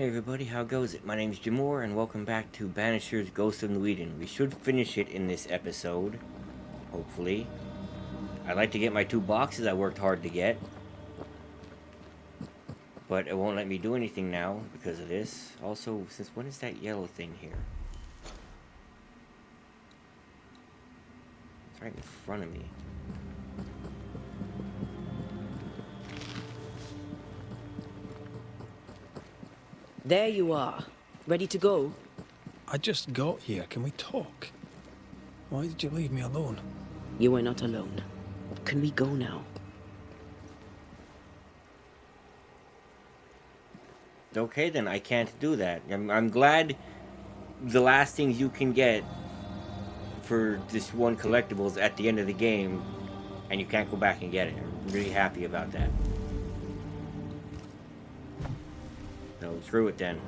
Hey everybody, how goes it? My name's Jimoar and welcome back to Banishers Ghost of New Eden. We should finish it in this episode, hopefully. I'd like to get my 2 boxes I worked hard to get. But it won't let me do anything now because of this. Also, since when is that yellow thing here? It's right in front of me. There you are. Ready to go? I just got here. Can we talk? Why did you leave me alone? You are not alone. Can we go now? Okay then, I can't do that. I'm glad the last things you can get for this one collectible is at the end of the game and you can't go back and get it. I'm really happy about that. So screw it then.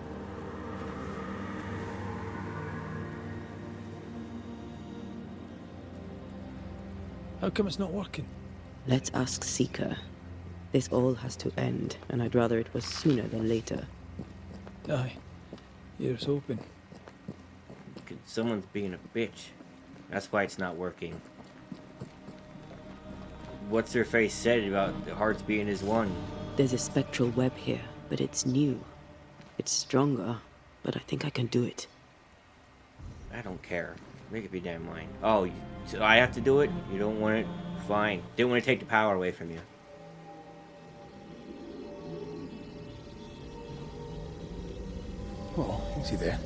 How come it's not working? Let's ask Seeker. This all has to end, and I'd rather it was sooner than later. Aye. Here's hoping. Someone's being a bitch. That's why it's not working. What's her face said about the hearts being as one? There's a spectral web here, but it's new. It's stronger, but I think I can do it. I don't care. Make up your damn mind. Oh, so I have to do it? You don't want it? Fine. Didn't want to take the power away from you. Oh, easy there.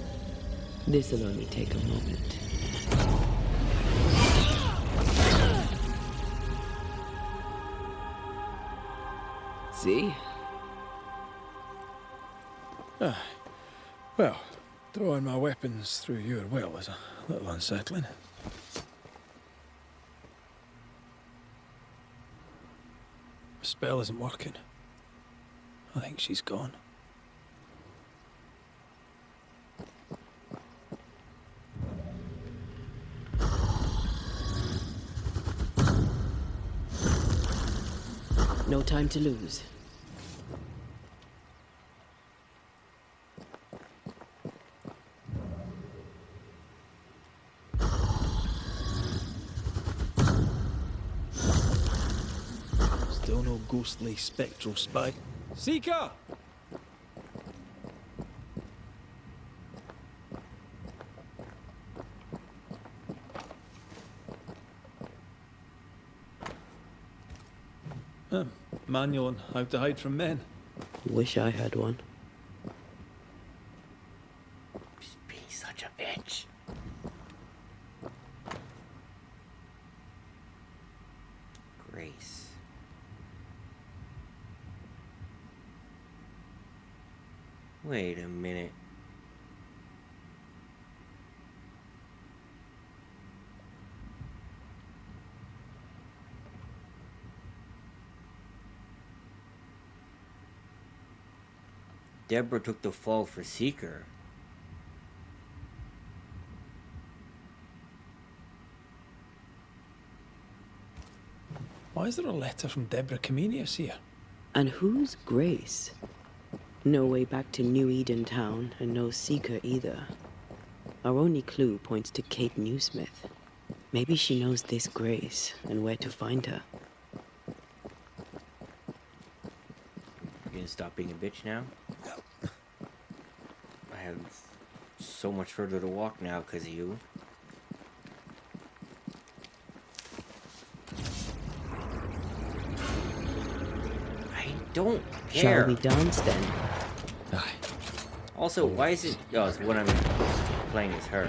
This'll only take a moment. See? Ah. Well, throwing my weapons through your will is a little unsettling. The spell isn't working. I think she's gone. No time to lose. Still no ghostly spectral spy. Seeker! Manual on how to hide from men. Wish I had one. She's being such a bitch. Grace. Wait a minute. Deborah took the fall for Seeker. Why is there a letter from Deborah Comenius here? And who's Grace? No way back to New Eden Town, and no Seeker either. Our only clue points to Kate Newsmith. Maybe she knows this Grace, and where to find her. You gonna stop being a bitch now? I have so much further to walk now because of you. I don't care. Shall we dance then? Aye. Also, why is it... Oh, it's what I'm playing as her.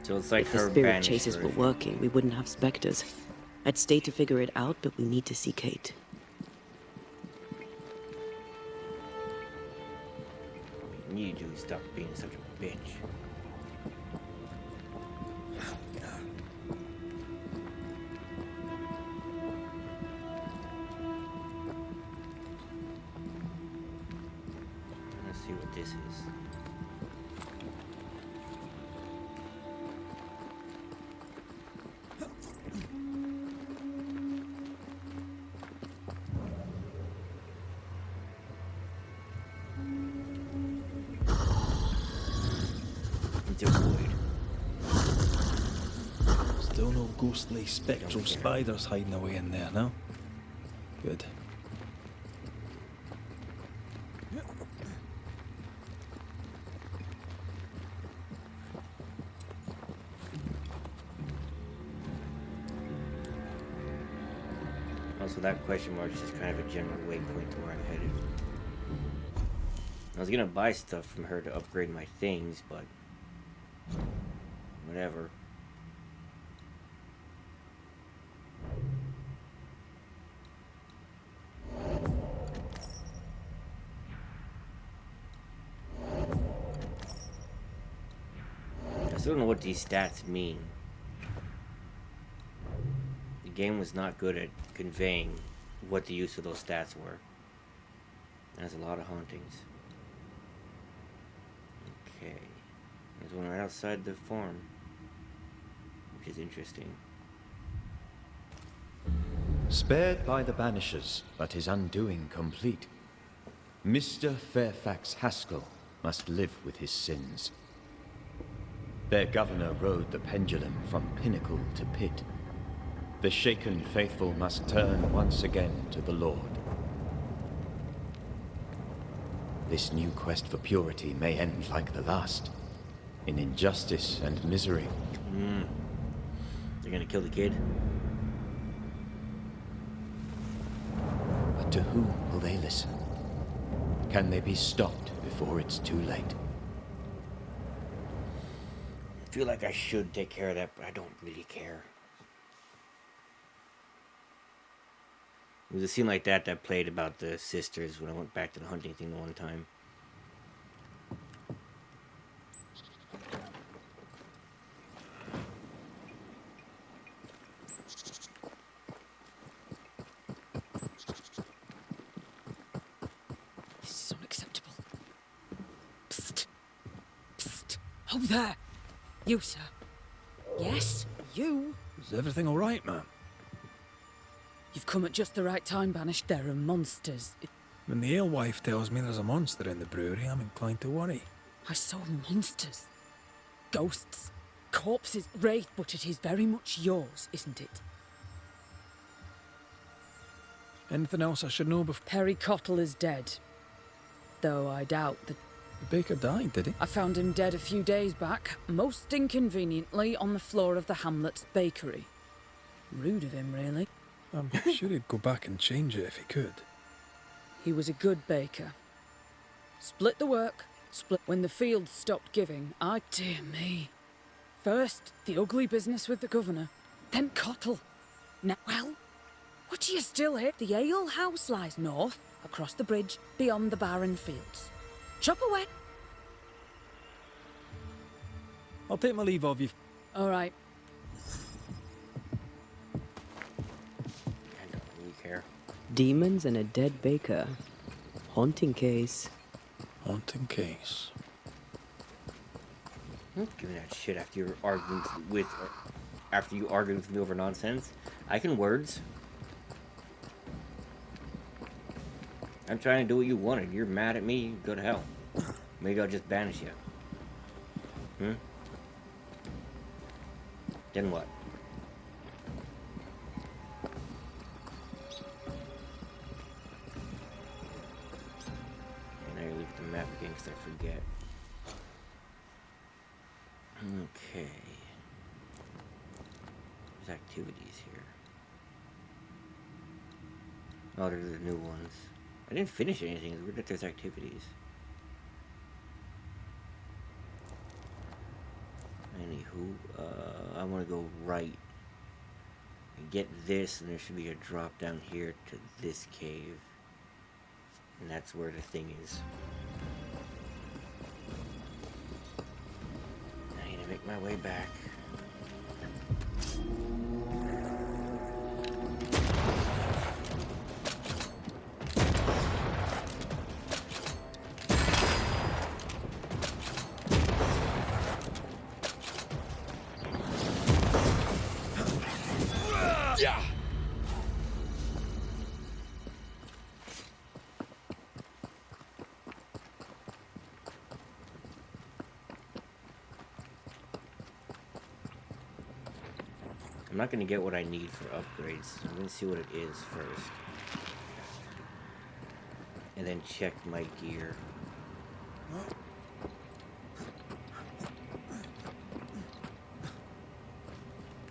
So it's like If the her spirit banished chases were version. working, we wouldn't have specters. I'd stay to figure it out, but we need to see Kate. You do stop being such a bitch. to avoid. Still no ghostly spectral spiders hiding away in there, no? Good. Also, that question mark is just kind of a general waypoint to where I'm headed. I was gonna buy stuff from her to upgrade my things, but whatever. I still don't know what these stats mean. The game was not good at conveying what the use of those stats were. There's a lot of hauntings. Okay. There's one right outside the farm, which is interesting. Spared by the Banishers, but his undoing complete. Mr. Fairfax Haskell must live with his sins. Their governor rode the pendulum from pinnacle to pit. The shaken faithful must turn once again to the Lord. This new quest for purity may end like the last, in injustice and misery. They're gonna kill the kid? But to whom will they listen? Can they be stopped before it's too late? I feel like I should take care of that, but I don't really care. It was a scene like that that played about the sisters when I went back to the hunting thing the one time. This is unacceptable. Psst. Psst. Oh, there. You, sir. Yes, you. Is everything all right, ma'am? You've come at just the right time, Banished. There are monsters. When the alewife tells me there's a monster in the brewery, I'm inclined to worry. I saw monsters. Ghosts. Corpses. Wraith, but it is very much yours, isn't it? Anything else I should know before? Perry Cottle is dead. Though I doubt that... The baker died, did he? I found him dead a few days back, most inconveniently on the floor of the hamlet's bakery. Rude of him, really. I'm sure he'd go back and change it if he could. He was a good baker. Split the work, split... When the fields stopped giving, dear me. First, the ugly business with the governor, then Cottle. Now, well, what are you still here? The ale house lies north, across the bridge, beyond the barren fields. Chop away. I'll take my leave of you. All right. I don't really care. Demons and a dead baker. Haunting case. Haunting case. I'm not giving that shit after you're arguing with... After you argued with me over nonsense. I can words. I'm trying to do what you wanted. You're mad at me, go to hell. Maybe I'll just banish you. Then what? And I look at the map again because I forget. Okay. There's activities here. Oh, they're the new ones. I didn't finish anything. It's weird that there's activities. Anywho, I want to go right and get this, and there should be a drop down here to this cave. And that's where the thing is. I need to make my way back. I'm not gonna get what I need for upgrades. I'm gonna see what it is first. And then check my gear.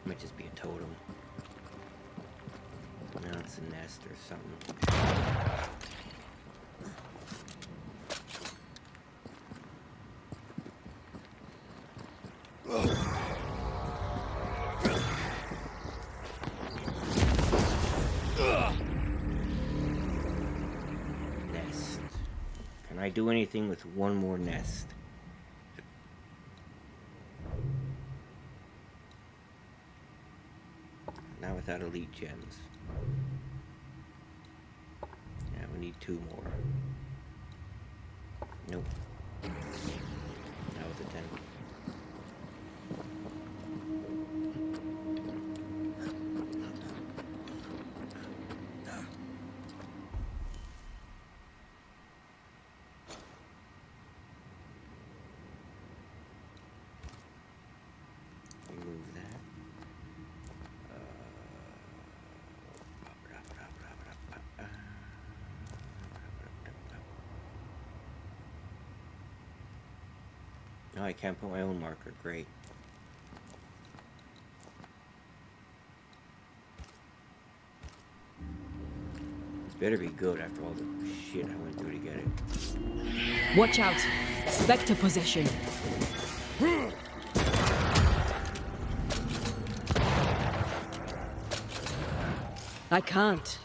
Might just be a totem. No, it's a nest or something. Nest. Can I do anything with one more nest? Not without elite gems. Yeah, we need 2 more. Nope. Not with a 10. Remove that. No, I can't put my own marker. Great. This better be good after all the shit I went through to get it. Watch out! Spectre possession. I can't.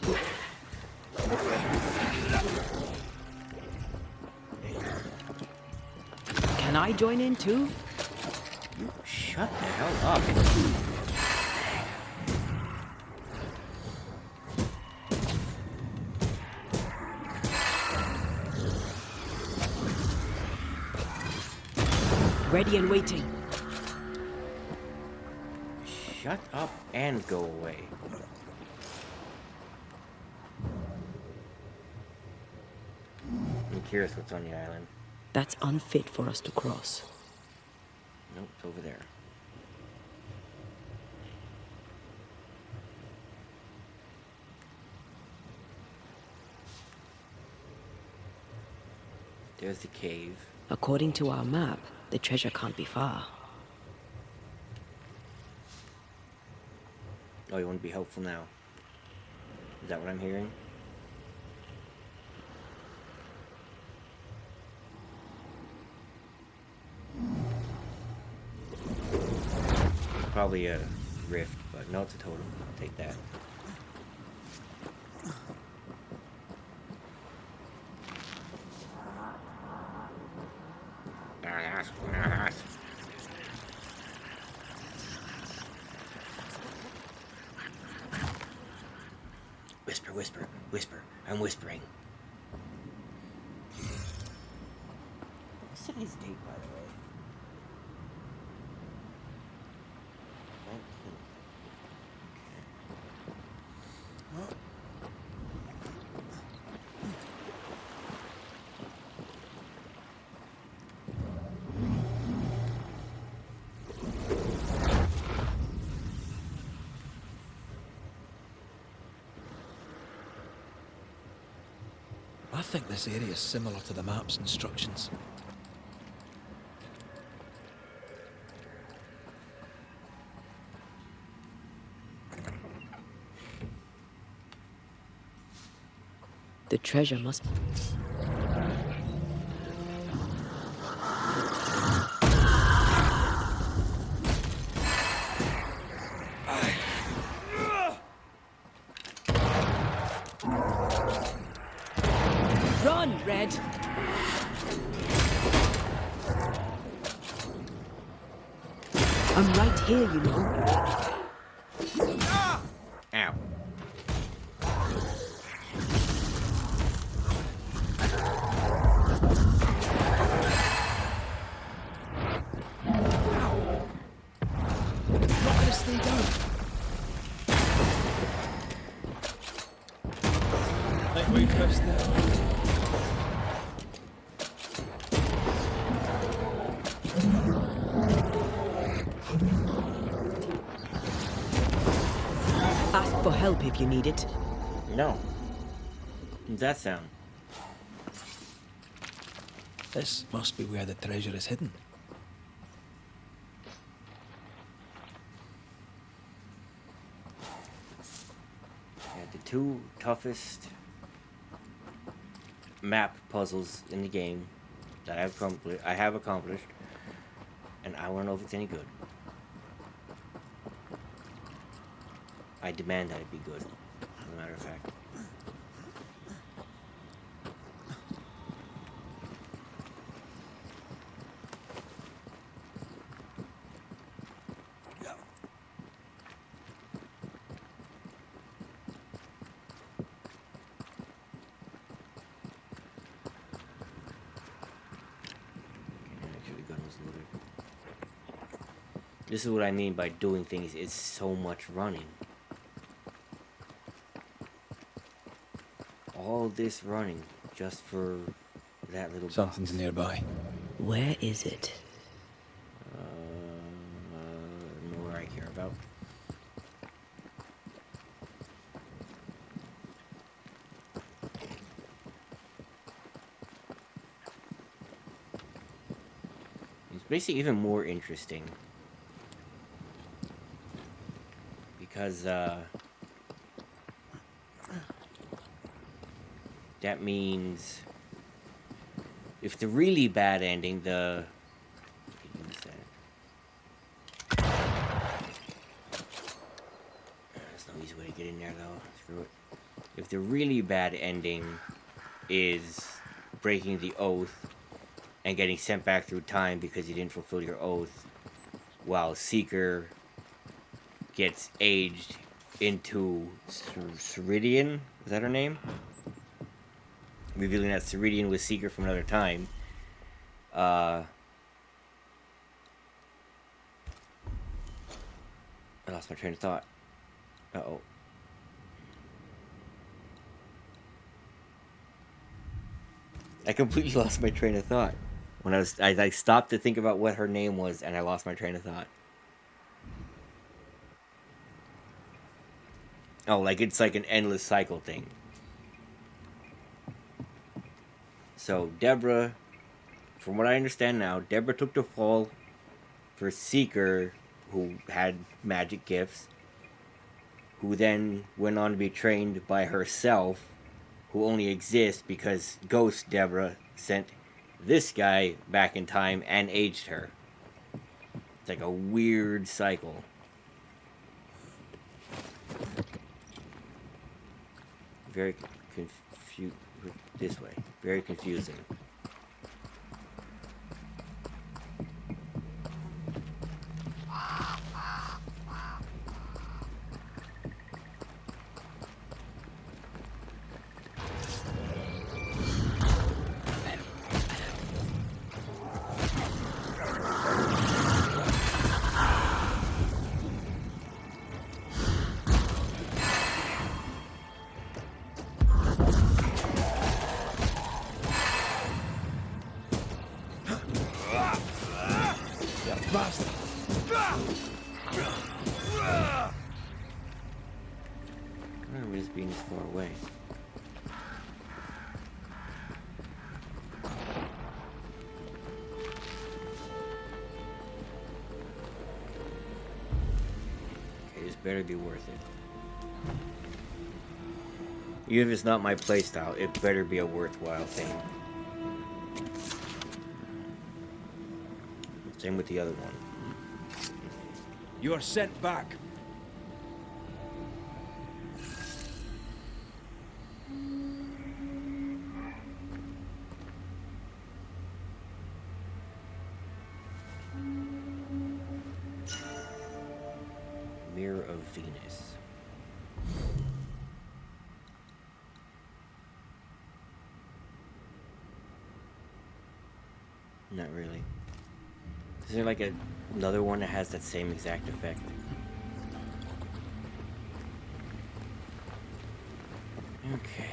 Can I join in too? You shut the hell up. Ready and waiting. Shut up and go away. I'm curious what's on the island. That's unfit for us to cross. Nope, it's over there. There's the cave. According to our map, the treasure can't be far. Oh, you want to be helpful now? Is that what I'm hearing? Probably a rift, but no, it's a totem. I'll take that. Whisper, whisper, whisper. I'm whispering. What's today's date, by the way? 19th. I think this area is similar to the map's instructions. The treasure must... Run, Red! I'm right here, you know. Ow. Not gonna stay down. Like we first there. For help if you need it. No. What's that sound? This must be where the treasure is hidden. Yeah, the two toughest map puzzles in the game that I have accomplished, and I want to know if it's any good. I demand that it be good, as a matter of fact. This is what I mean by doing things. It's so much running. All this running just for that little Something's box. nearby. Where is it? Nowhere I care about. It's basically even more interesting. Because, that means if the really bad ending, there's no easy way to get in there though. Screw it. If the really bad ending is breaking the oath and getting sent back through time because you didn't fulfill your oath, while Seeker gets aged into Ceridian, is that her name? Revealing that Ceridian was Seeker from another time. I lost my train of thought. Uh-oh. I completely lost my train of thought. When I stopped to think about what her name was, and I lost my train of thought. Oh, like it's like an endless cycle thing. So, Deborah, from what I understand now, Deborah took the fall for Seeker, who had magic gifts, who then went on to be trained by herself, who only exists because Ghost Deborah sent this guy back in time and aged her. It's like a weird cycle. Very confused this way. Very confusing. I don't remember this being this far away. Okay, this better be worth it. Even if it's not my playstyle, it better be a worthwhile thing. Same with the other one. You are sent back. Mirror of Venus. Not really. Is there like another one that has that same exact effect? Okay.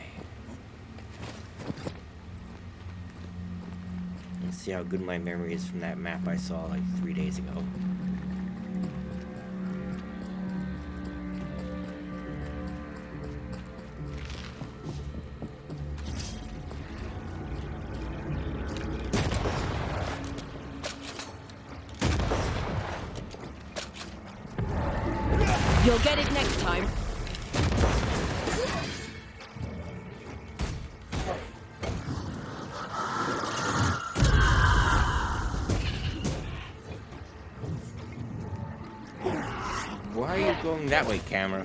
Let's see how good my memory is from that map I saw like 3 days ago. You'll get it next time. Why are you going that way, camera?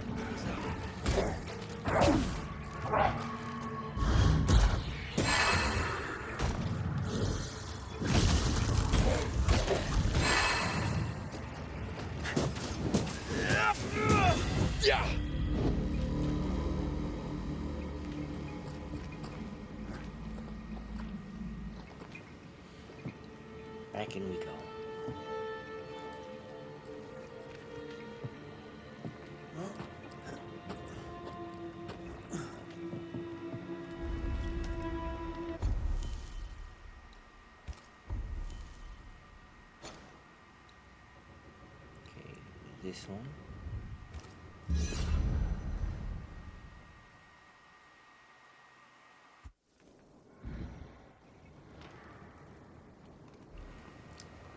Yeah. Back in we go. Okay, this one.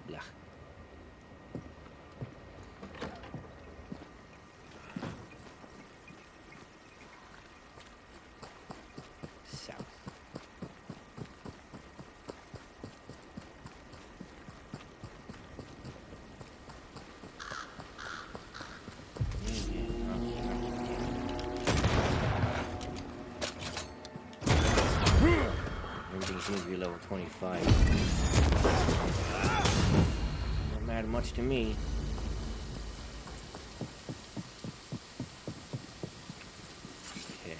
Blah. South. Everything seems to be level 25. Don't matter much to me. Okay.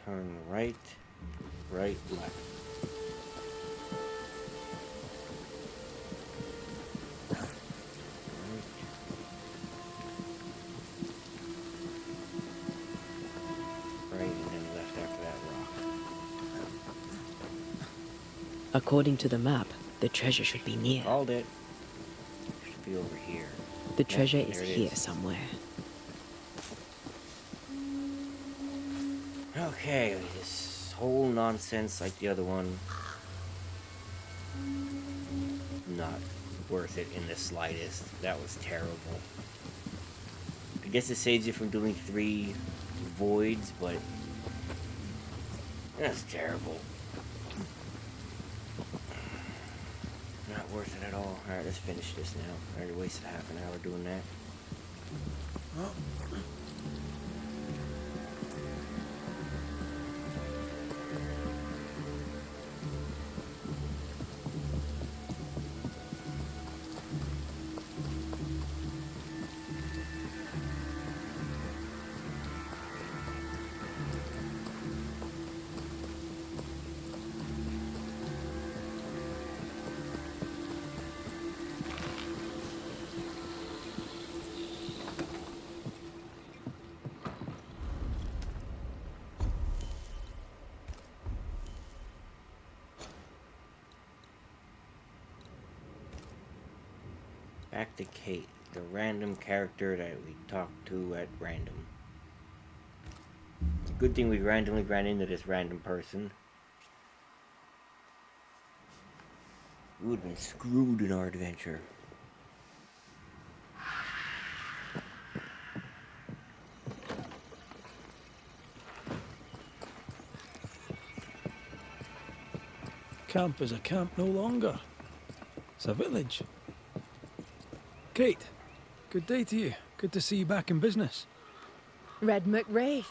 Turn right, right, left. Right, and then left after that rock. According to the map, the treasure should be near. Called it. Should be over here. The Yep, treasure is there it here somewhere. Okay, this whole nonsense like the other one. Not worth it in the slightest. That was terrible. I guess it saves you from doing 3 voids, but that's terrible. Not worth it at all. Alright, let's finish this now. I already wasted half an hour doing that. Back to Kate, the random character that we talked to at random. Good thing we randomly ran into this random person. We would have been screwed in our adventure. Camp is a camp no longer. It's a village. Kate, good day to you. Good to see you back in business. Red McWraith.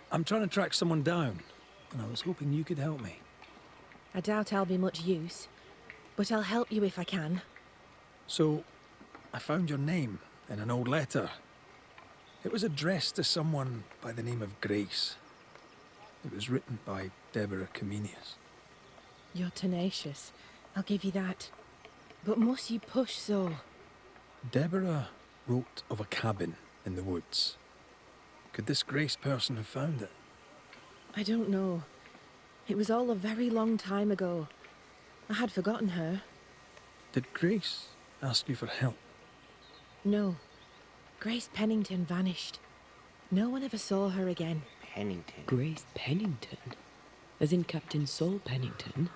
I'm trying to track someone down, and I was hoping you could help me. I doubt I'll be much use, but I'll help you if I can. So, I found your name in an old letter. It was addressed to someone by the name of Grace. It was written by Deborah Comenius. You're tenacious. I'll give you that. But must you push so? Deborah wrote of a cabin in the woods. Could this Grace person have found it? I don't know. It was all a very long time ago. I had forgotten her. Did Grace ask you for help? No. Grace Pennington vanished. No one ever saw her again. Pennington. Grace Pennington. As in Captain Saul Pennington?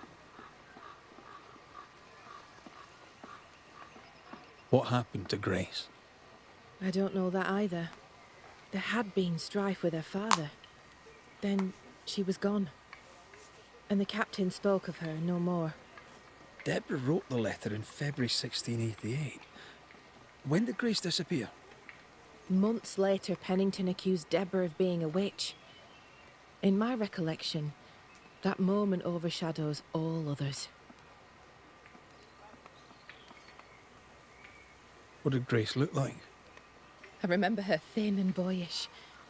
What happened to Grace? I don't know that either. There had been strife with her father. Then she was gone. And the captain spoke of her no more. Deborah wrote the letter in February 1688. When did Grace disappear? Months later, Pennington accused Deborah of being a witch. In my recollection, that moment overshadows all others. What did Grace look like? I remember her thin and boyish,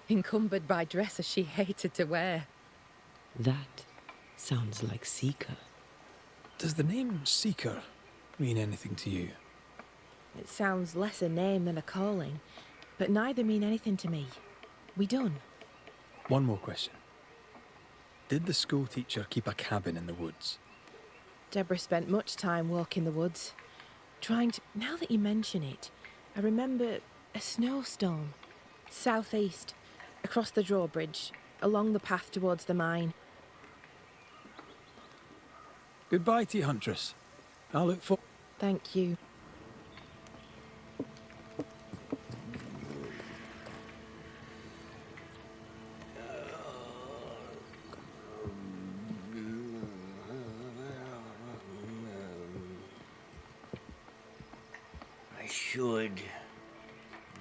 encumbered by dresses she hated to wear. That sounds like Seeker. Does the name Seeker mean anything to you? It sounds less a name than a calling, but neither mean anything to me. We done. One more question. Did the school teacher keep a cabin in the woods? Deborah spent much time walking the woods, trying to... Now that you mention it, I remember a snowstorm. Southeast, across the drawbridge, along the path towards the mine. Goodbye to you, Huntress. I'll look for... Thank you. I should.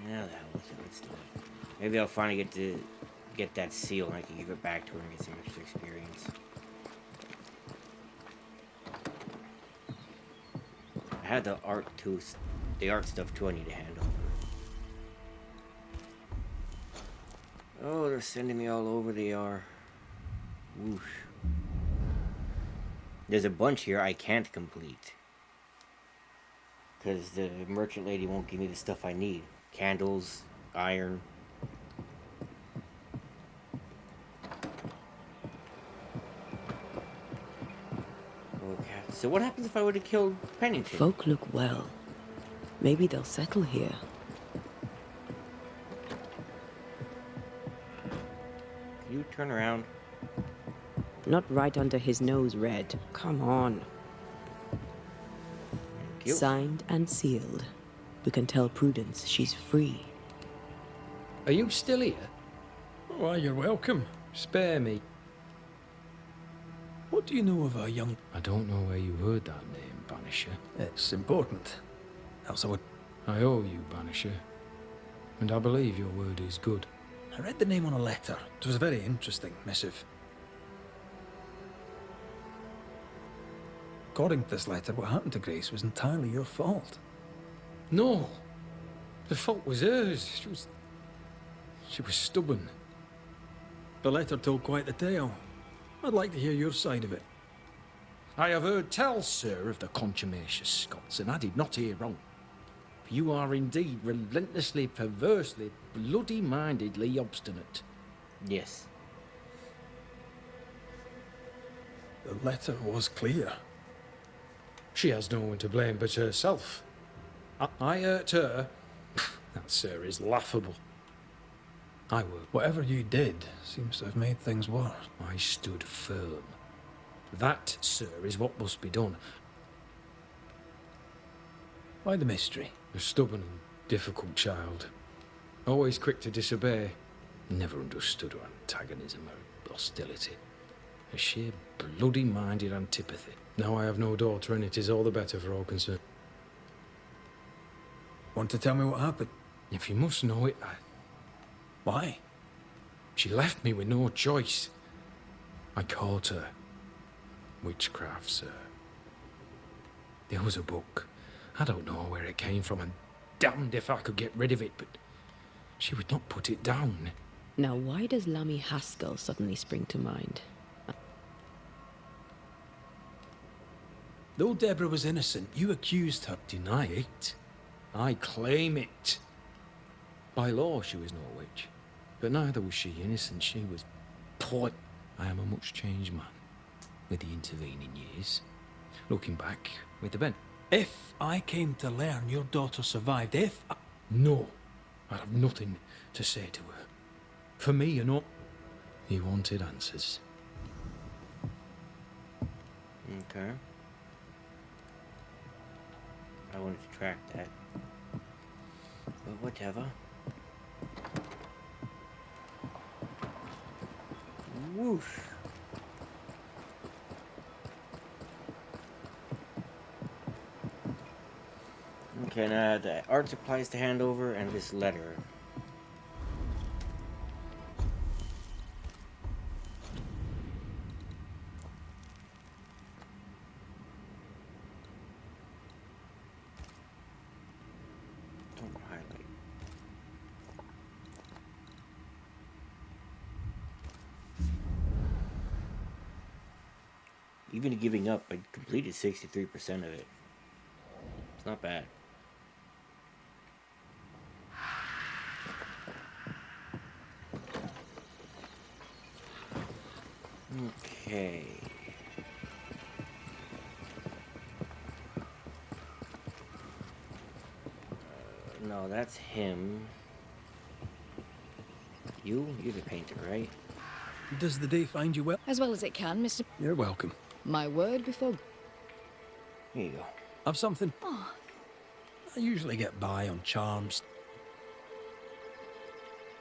Yeah, that was it. Let's do it. Maybe I'll finally get that seal and I can give it back to her and get some extra experience. I had the art too, the art stuff too. I need to hand over. Oh, they're sending me all over. They are. Whoosh. There's a bunch here I can't complete. Because the merchant lady won't give me the stuff I need. Candles, iron. Okay. So what happens if I would have killed Pennington? Folk look well. Maybe they'll settle here. Can you turn around? Not right under his nose, Red. Come on. Thank you. Signed and sealed. We can tell Prudence she's free. Are you still here? Why, you're welcome. Spare me. What do you know of a young... I don't know where you heard that name, Banisher. It's important. Else I would... I owe you, Banisher. And I believe your word is good. I read the name on a letter. It was a very interesting missive. According to this letter, what happened to Grace was entirely your fault. No! The fault was hers. She was stubborn. The letter told quite the tale. I'd like to hear your side of it. I have heard tell, sir, of the contumacious Scots, and I did not hear wrong. For you are indeed relentlessly, perversely, bloody-mindedly obstinate. Yes. The letter was clear. She has no one to blame but herself. I hurt her. That, sir, is laughable. I were. Whatever you did seems to have made things worse. I stood firm. That, sir, is what must be done. Why the mystery? A stubborn and difficult child. Always quick to disobey. Never understood her antagonism or hostility. A sheer bloody-minded antipathy. Now I have no daughter, and it is all the better for all concerned. Want to tell me what happened? If you must know it, Why? she left me with no choice. I caught her. Witchcraft, sir. There was a book. I don't know where it came from, and damned if I could get rid of it, but she would not put it down. Now, why does Lammy Haskell suddenly spring to mind? Though Deborah was innocent, you accused her. Deny it. I claim it. By law, she was no witch. But neither was she innocent. She was... Poor. I am a much changed man. With the intervening years. Looking back, with the bent. If I came to learn your daughter survived, No. I have nothing to say to her. For me, you know. He wanted answers. Okay. I wanted to track that. But whatever. Whoosh. Okay, now the art supplies to hand over and this letter. Don't highlight. Even giving up, I completed 63% of it. It's not bad. Okay. No, that's him. You're the painter, right? Does the day find you well? As well as it can, Mr. You're welcome. My word before... Here you go. Have something? Oh, I usually get by on charms.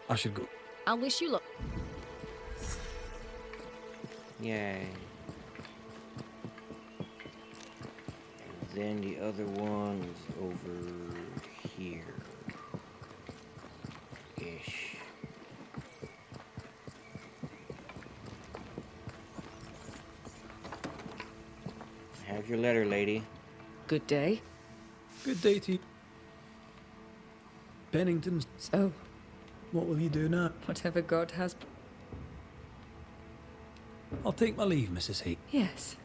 I should go. I'll wish you luck. Yay. And then the other one is over here. Ish. Have your letter, lady. Good day. Good day to you. Pennington's. So, What will you do now? whatever God has... I'll take my leave, Mrs. Heath. Yes.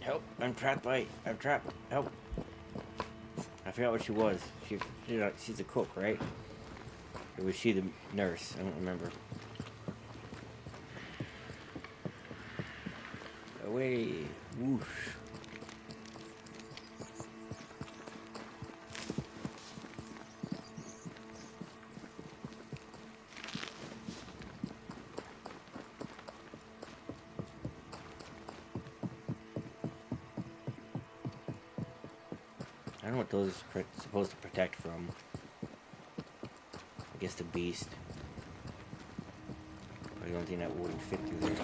Help! I'm trapped. I'm trapped. Help! I forgot what she was. She's a cook, right? Or was she the nurse? I don't remember. Away! Whoosh! I don't know what those are supposed to protect from. I guess the beast. I don't think that wouldn't fit through there.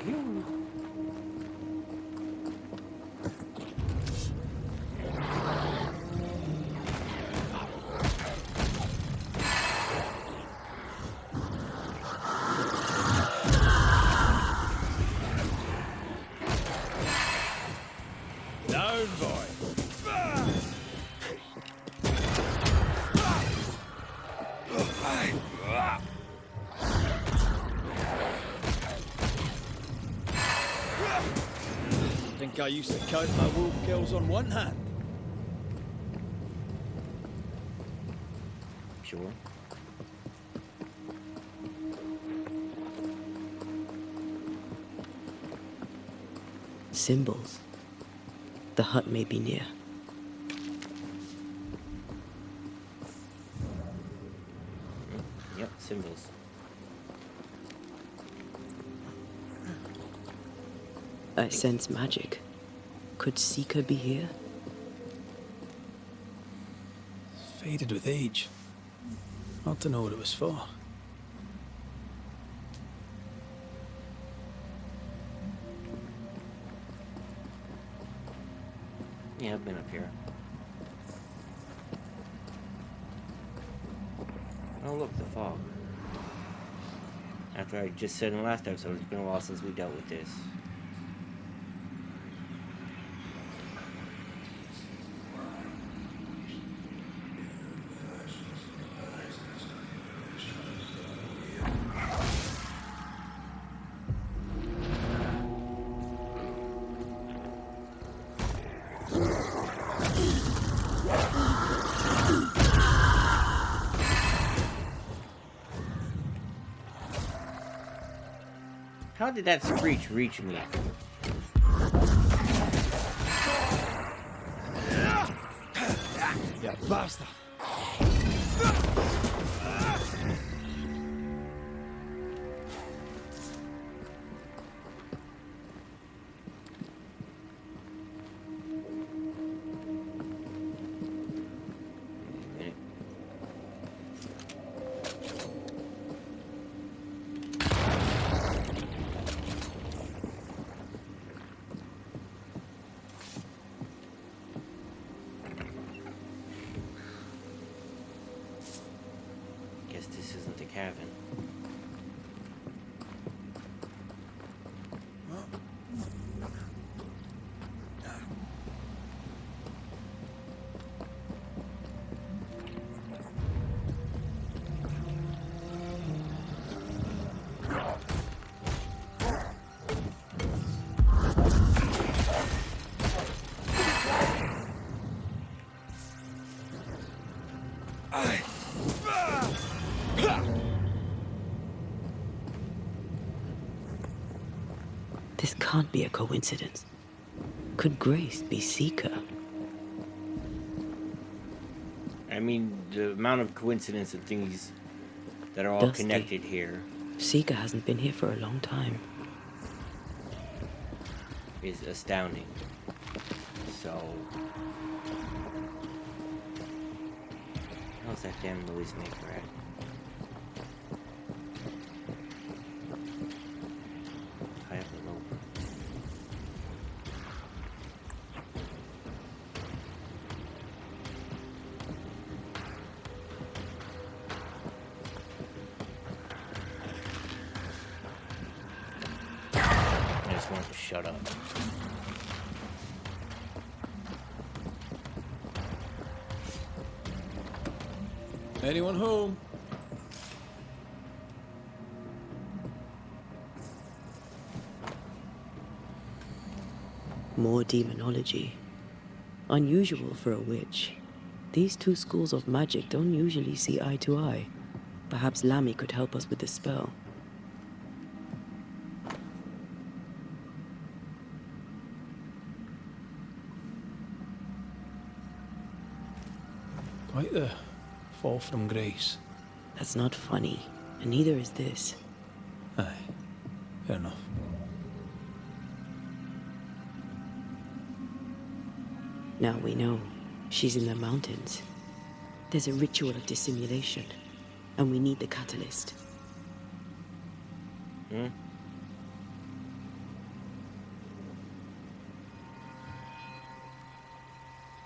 Down, boy. Think I used to count my wolf kills on one hand. Sure. Symbols. The hut may be near. Yep, symbols. I sense magic. Could Seeker be here? Faded with age. Not to know what it was for. Yeah, I've been up here. Oh look, the fog. After I just said in the last episode, it's been a while since we dealt with this. How did that screech reach me? Yeah, bastard. this isn't the cabin. This can't be a coincidence. Could Grace be Seeker? I mean, the amount of coincidence and things that are all Dusty. connected here Seeker hasn't been here for a long time. is astounding. So, how's that damn noisemaker at? High up or low? I just want to shut up. Anyone home? More demonology. Unusual for a witch. These two schools of magic don't usually see eye to eye. Perhaps Lammy could help us with the spell. Quite the fall from grace. That's not funny, and neither is this. Aye, fair enough. Now we know. She's in the mountains. There's a ritual of dissimulation, and we need the catalyst.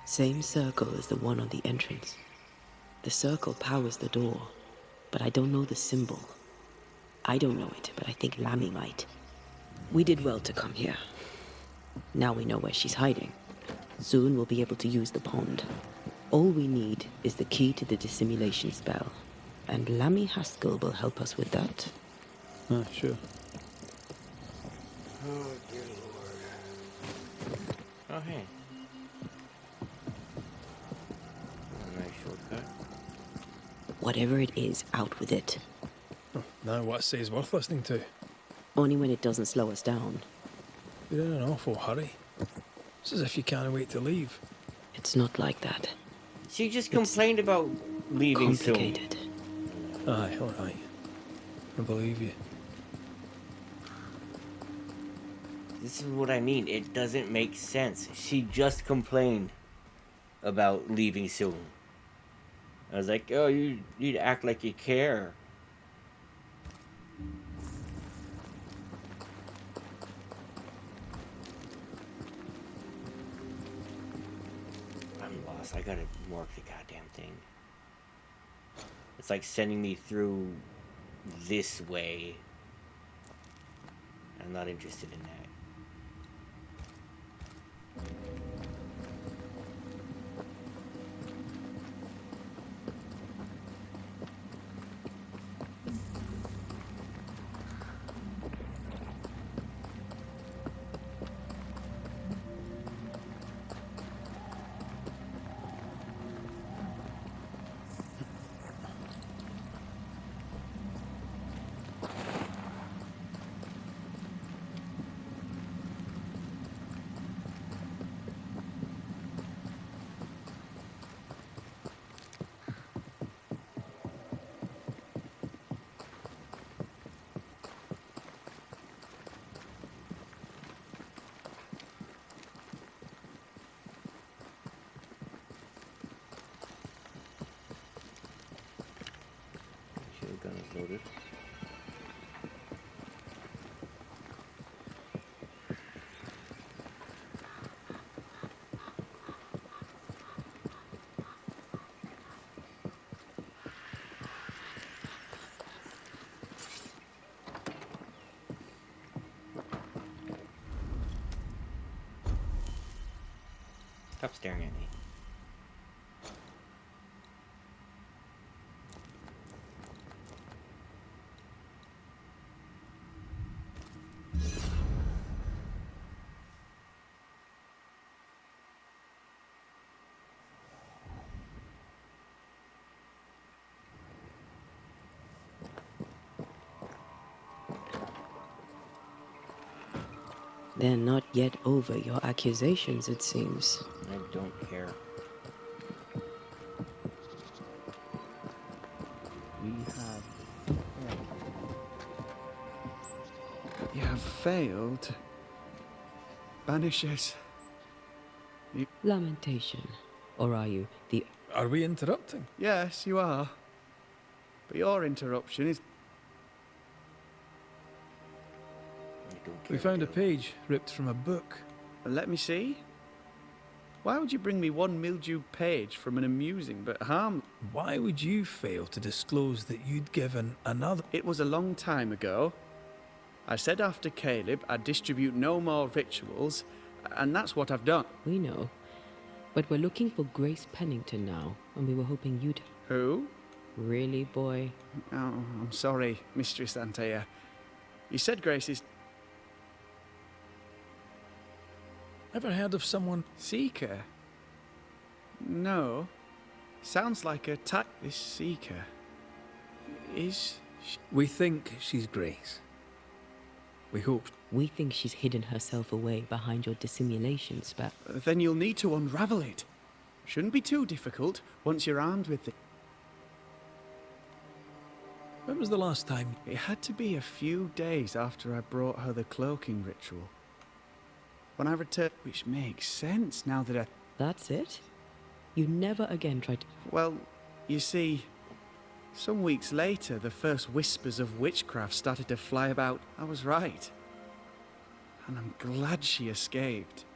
Same circle as the one on the entrance. The circle powers the door, but I don't know the symbol. I don't know it, but I think Lammy might. We did well to come here. Now we know where she's hiding. Soon we'll be able to use the pond. All we need is the key to the dissimulation spell, and Lammy Haskell will help us with that. Ah, sure. Oh, dear Lord. Oh, hey. A nice shortcut. Whatever it is, out with it. Oh, now what I say is worth listening to. Only when it doesn't slow us down. You're in an awful hurry. It's as if you can't wait to leave. It's not like that. She just complained about leaving soon. Complicated. Aye, alright. I believe you. This is what I mean. It doesn't make sense. She just complained about leaving soon. I was like, oh, you need to act like you care. I'm lost. I gotta work the goddamn thing. It's like sending me through this way. I'm not interested in that. Shield gun is loaded. Stop staring at me. They're not yet over your accusations, it seems. I don't care. You have failed. Banishers. Lamentation. Or are you the... Are we interrupting? Yes, you are. But your interruption is... I don't care. We found a dude. page ripped from a book. Let me see. Why would you bring me one mildewed page from an amusing but harm... Why would you fail to disclose that you'd given another? It was a long time ago. I said after Caleb I'd distribute no more rituals, and that's what I've done. We know. But we're looking for Grace Pennington now, and we were hoping you'd... Who? Really, boy? Oh, I'm sorry, Mistress Antea. You said Grace is... Ever heard of someone? Seeker? No. Sounds like a This Seeker. Is... We think she's Grace. We hope. We think she's hidden herself away behind your dissimulation spell. Then you'll need to unravel it. Shouldn't be too difficult once you're armed with it. When was the last time? It had to be a few days after I brought her the cloaking ritual. When I returned, which makes sense now that I... That's it? You never again tried to... Well, you see, some weeks later, the first whispers of witchcraft started to fly about. I was right. And I'm glad she escaped.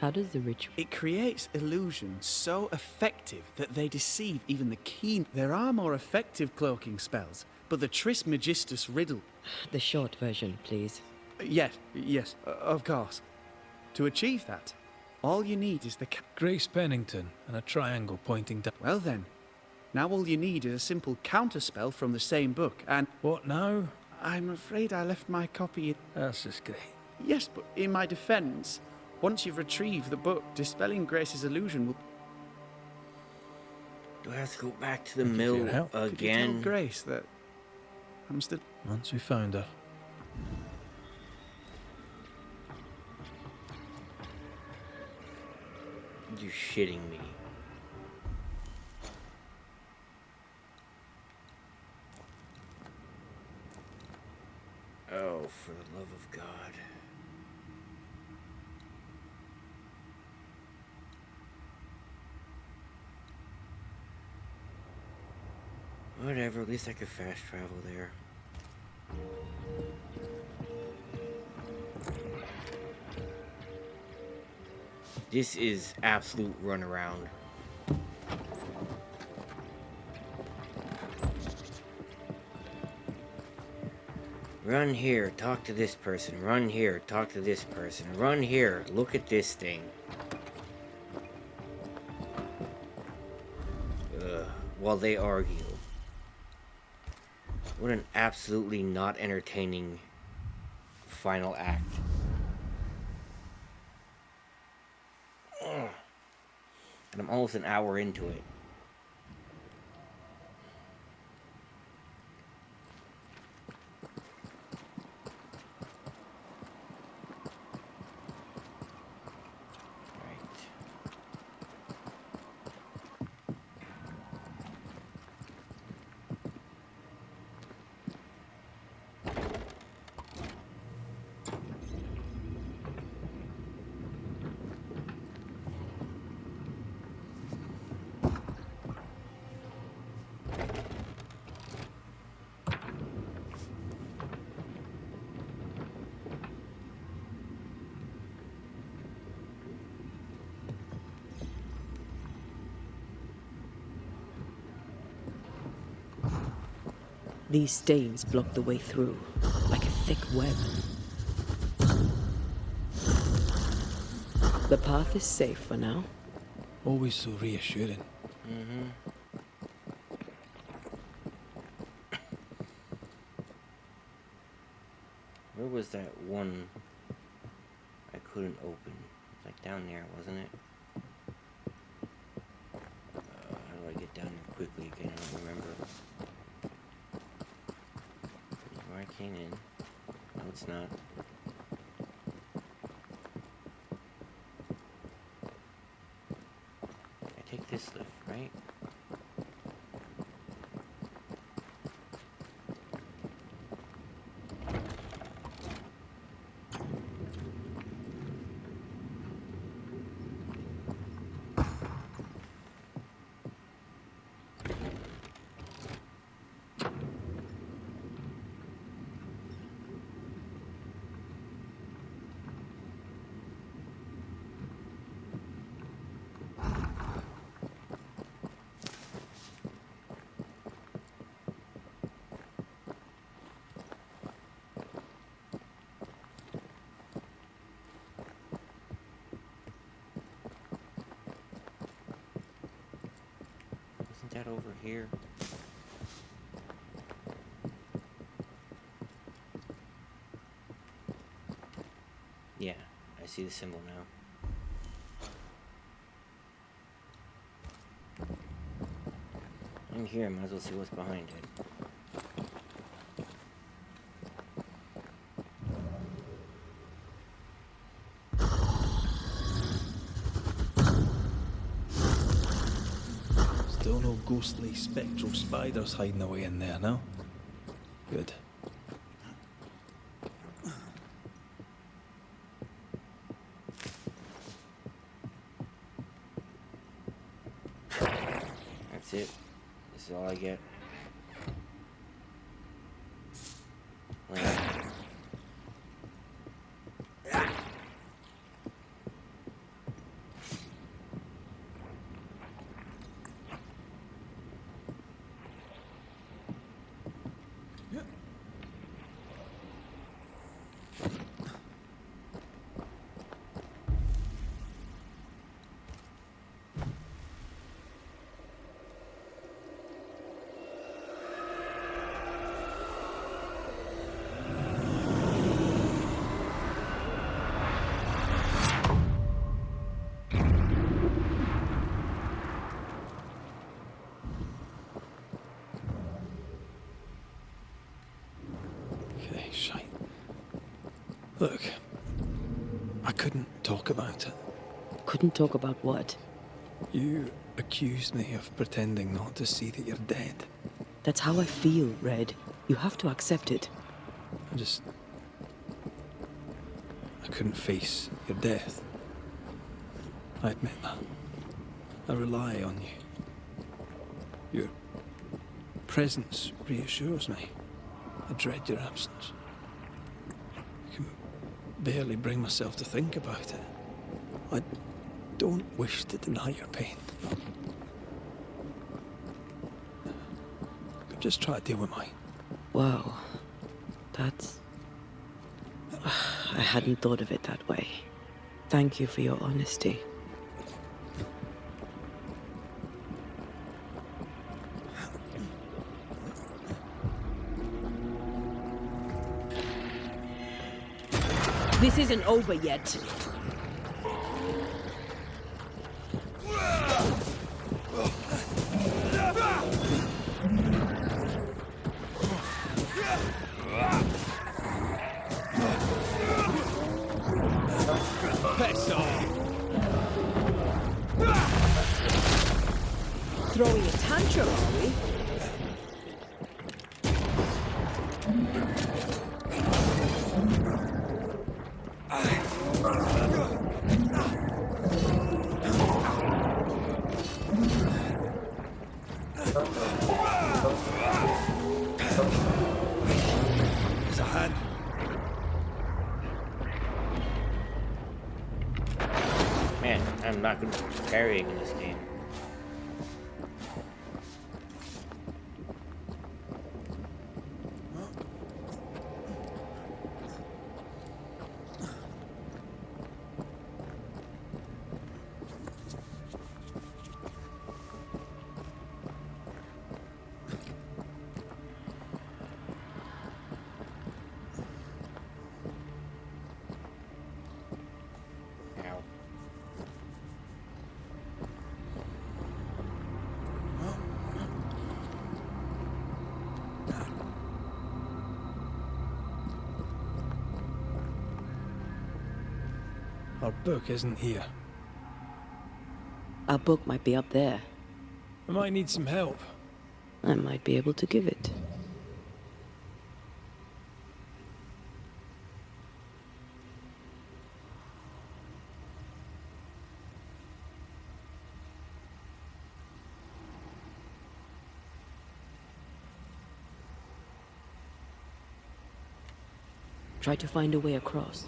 How does the ritual... It creates illusions so effective that they deceive even the keen. There are more effective cloaking spells, but the Trismegistus riddle... The short version, please. Yes, of course. To achieve that, all you need is the... Grace Pennington and a triangle pointing down. Well then, now all you need is a simple counterspell from the same book, and... What now? I'm afraid I left my copy in... That's just great. Yes, but in my defense, once you've retrieved the book, dispelling Grace's illusion will... Do I have to go back to the Thank you for your mill help. Could you tell again? Grace that I'm still... Once we found her. You shitting me? Oh, for the love of God. Whatever, at least I could fast travel there. This is absolute runaround. Run here, talk to this person. Run here, talk to this person. Run here, look at this thing. While they argue. What an absolutely not entertaining final act. Ugh. And I'm almost an hour into it. These stains block the way through, like a thick web. The path is safe for now. Always so reassuring. Where was that one I couldn't open? It's like down there, wasn't it? How do I get down there quickly again? I don't remember. Here's where I came in. No, it's not. I take this lift, right? Isn't that over here? Yeah, I see the symbol now. I'm here, might as well see what's behind it. Still no ghostly, spectral spiders hiding away in there, no? Good. That's it. This is all I get. Well, Okay, shite. Look, I couldn't talk about it. Couldn't talk about what? You accused me of pretending not to see that you're dead. That's how I feel, Red. You have to accept it. I couldn't face your death. I admit that. I rely on you. Your presence reassures me. I dread your absence. I can barely bring myself to think about it. I don't wish to deny your pain. I'm just trying to deal with mine. Wow. That's... I hadn't thought of it that way. Thank you for your honesty. This isn't over yet. Throwing a tantrum, are we? There's a hand. man, I'm not good at parrying in this game. Our book isn't here. Our book might be up there. I might need some help. I might be able to give it. Try to find a way across.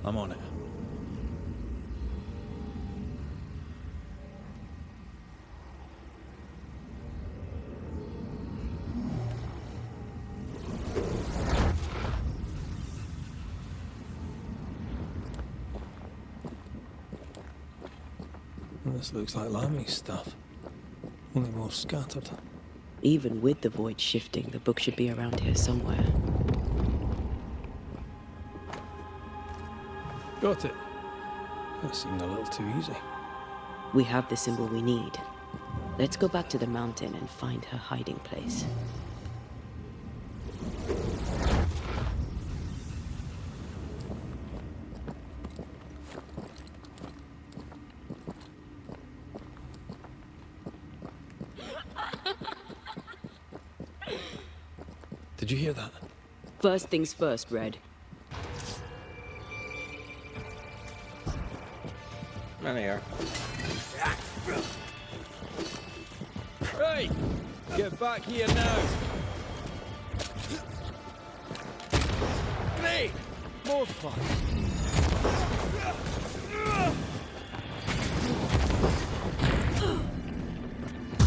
I'm on it. This looks like Lami's stuff. Only more scattered. Even with the void shifting, the book should be around here somewhere. Got it. That seemed a little too easy. We have the symbol we need. Let's go back to the mountain and find her hiding place. Did you hear that? First things first, Red. There they are. Hey! Get back here now! Great! More fun!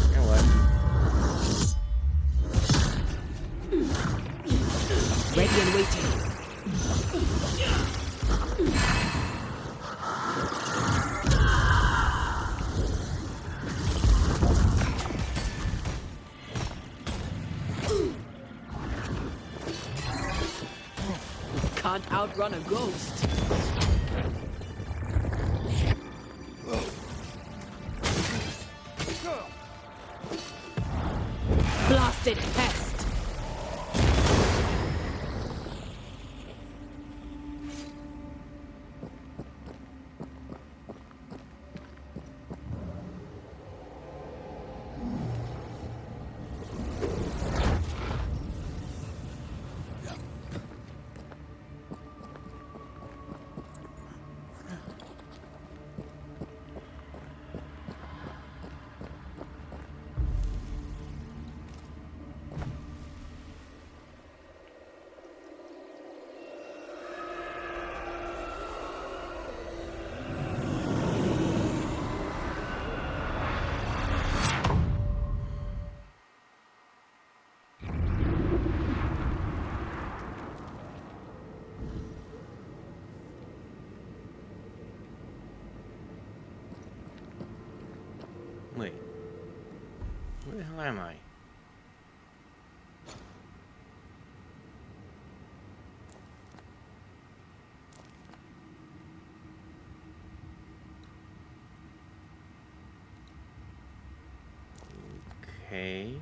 You know what? Ready and waiting. Can't outrun a ghost. Blasted pest! Wait. Where the hell am I? Okay.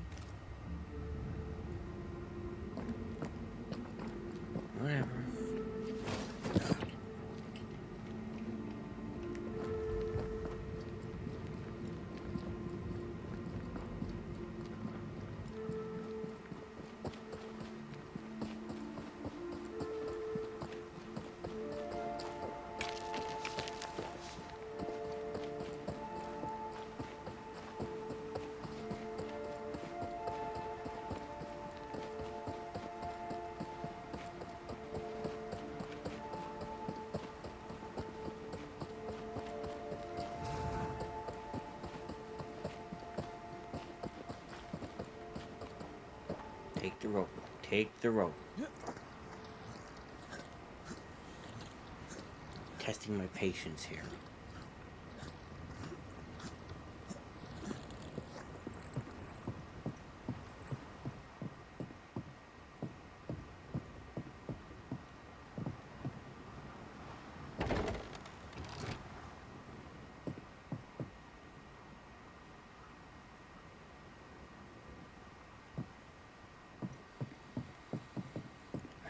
Whatever. Take the rope. Take the rope. Testing my patience here.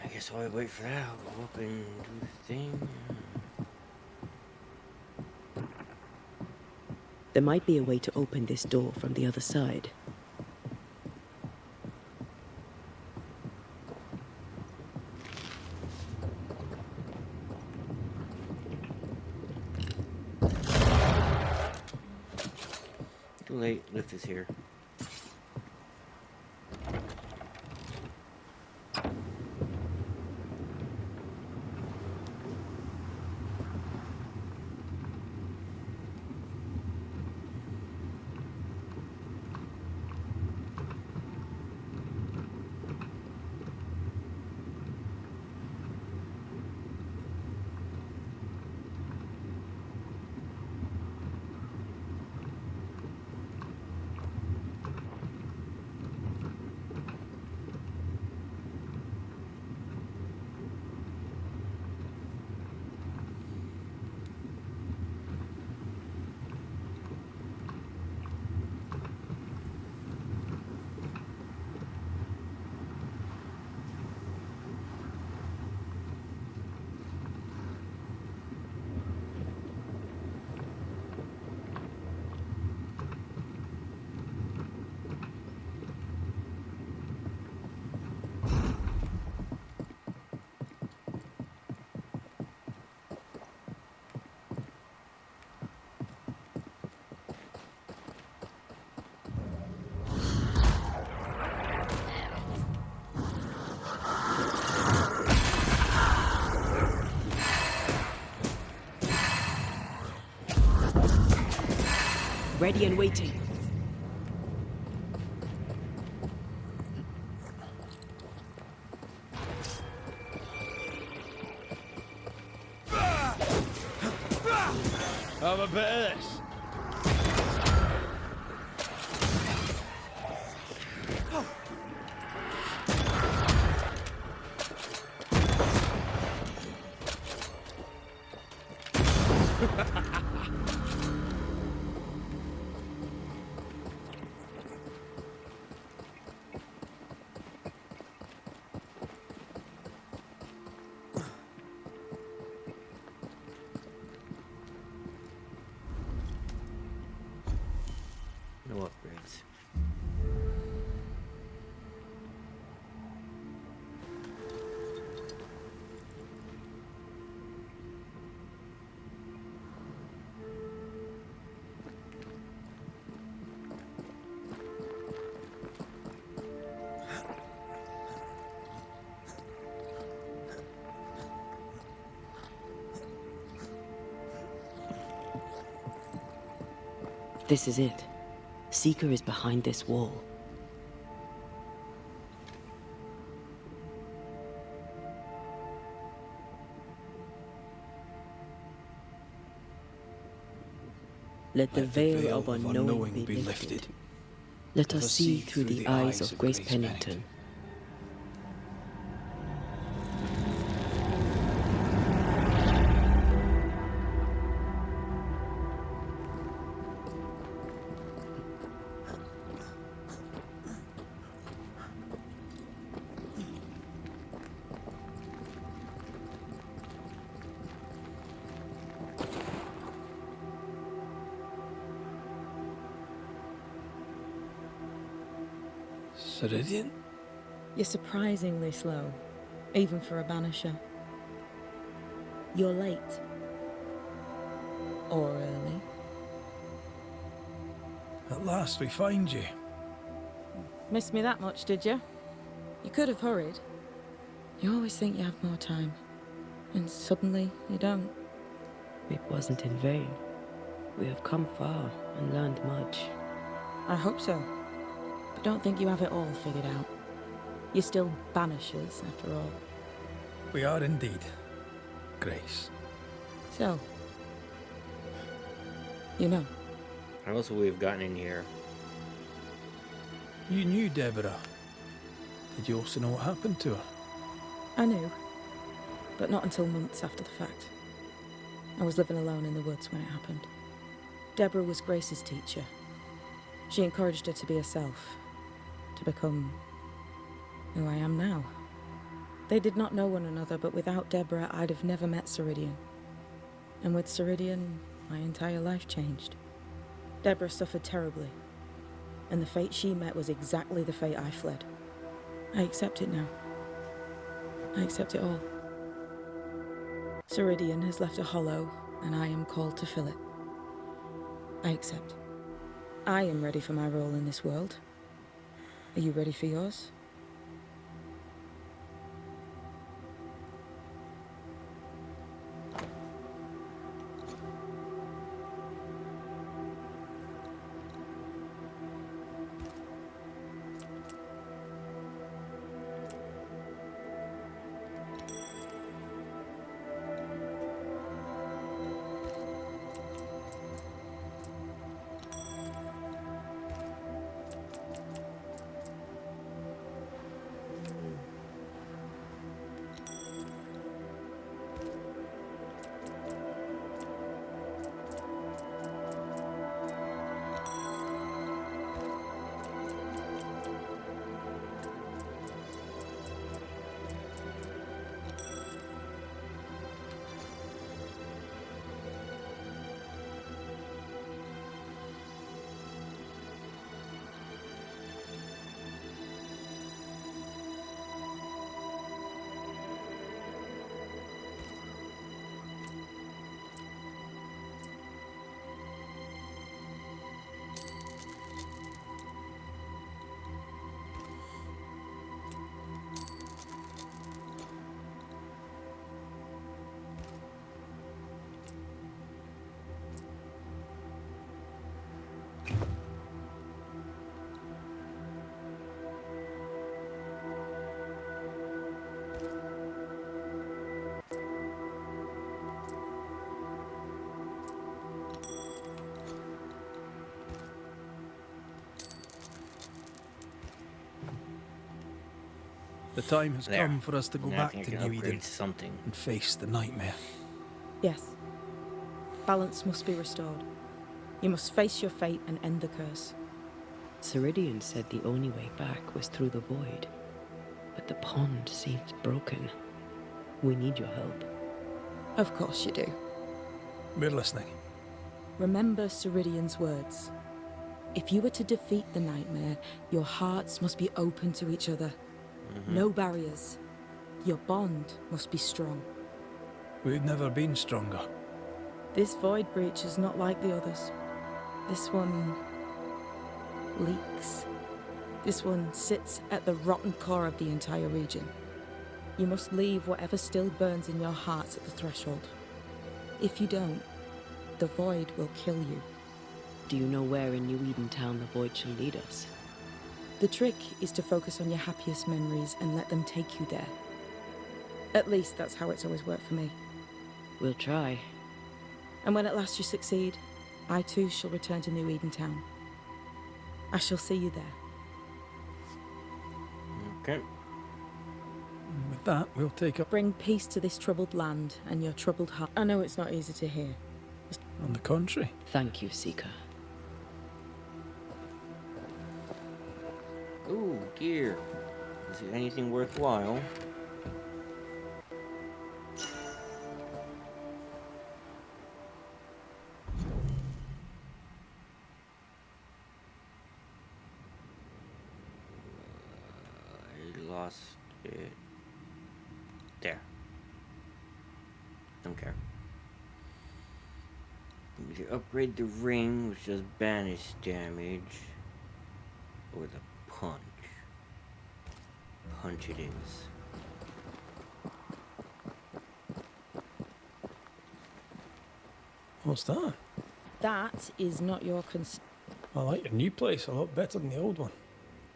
I guess while I wait for that, I'll go up and do the thing. There might be a way to open this door from the other side. Too late. Lift is here. Ready and waiting. Have a bit of this. No upgrades. This is it. Seeker is behind this wall. Let the veil of unknowing be lifted. Let us see through the eyes of Grace Pennington. Ceridian? You're surprisingly slow, even for a banisher. You're late. Or early. At last we find you. Missed me that much, did you? You could have hurried. You always think you have more time, and suddenly you don't. It wasn't in vain. We have come far and learned much. I hope so. But don't think you have it all figured out. You're still banishers, after all. We are indeed, Grace. So, you know. How else would we have gotten in here? You knew Deborah. Did you also know what happened to her? I knew, but not until months after the fact. I was living alone in the woods when it happened. Deborah was Grace's teacher. She encouraged her to be herself, to become who I am now. They did not know one another, but without Deborah, I'd have never met Ceridian. And with Ceridian, my entire life changed. Deborah suffered terribly, and the fate she met was exactly the fate I fled. I accept it now. I accept it all. Ceridian has left a hollow, and I am called to fill it. I accept. I am ready for my role in this world. Are you ready for yours? The time has There. come for us to go Now I back think to I can New upgrade Eden something. and face the nightmare. Yes. Balance must be restored. You must face your fate and end the curse. Ceridian said the only way back was through the void. But the pond seems broken. We need your help. Of course you do. We're listening. Remember Ceridian's words. If you were to defeat the nightmare, your hearts must be open to each other. No barriers. Your bond must be strong. We've never been stronger. This void breach is not like the others. This one leaks. This one sits at the rotten core of the entire region. You must leave whatever still burns in your hearts at the threshold. If you don't, the void will kill you. Do you know where in New Eden Town the void shall lead us? The trick is to focus on your happiest memories and let them take you there. At least that's how it's always worked for me. We'll try. And when at last you succeed, I too shall return to New Eden Town. I shall see you there. Okay. With that, we'll take up. Bring peace to this troubled land and your troubled heart. I know it's not easy to hear. On the contrary. Thank you, Seeker. Ooh, gear. Is it anything worthwhile? I lost it. There. Don't care. We should upgrade the ring, which does banish damage. Or the punch. Punch it is. What's that? That is not your concern. I like your new place a lot better than the old one.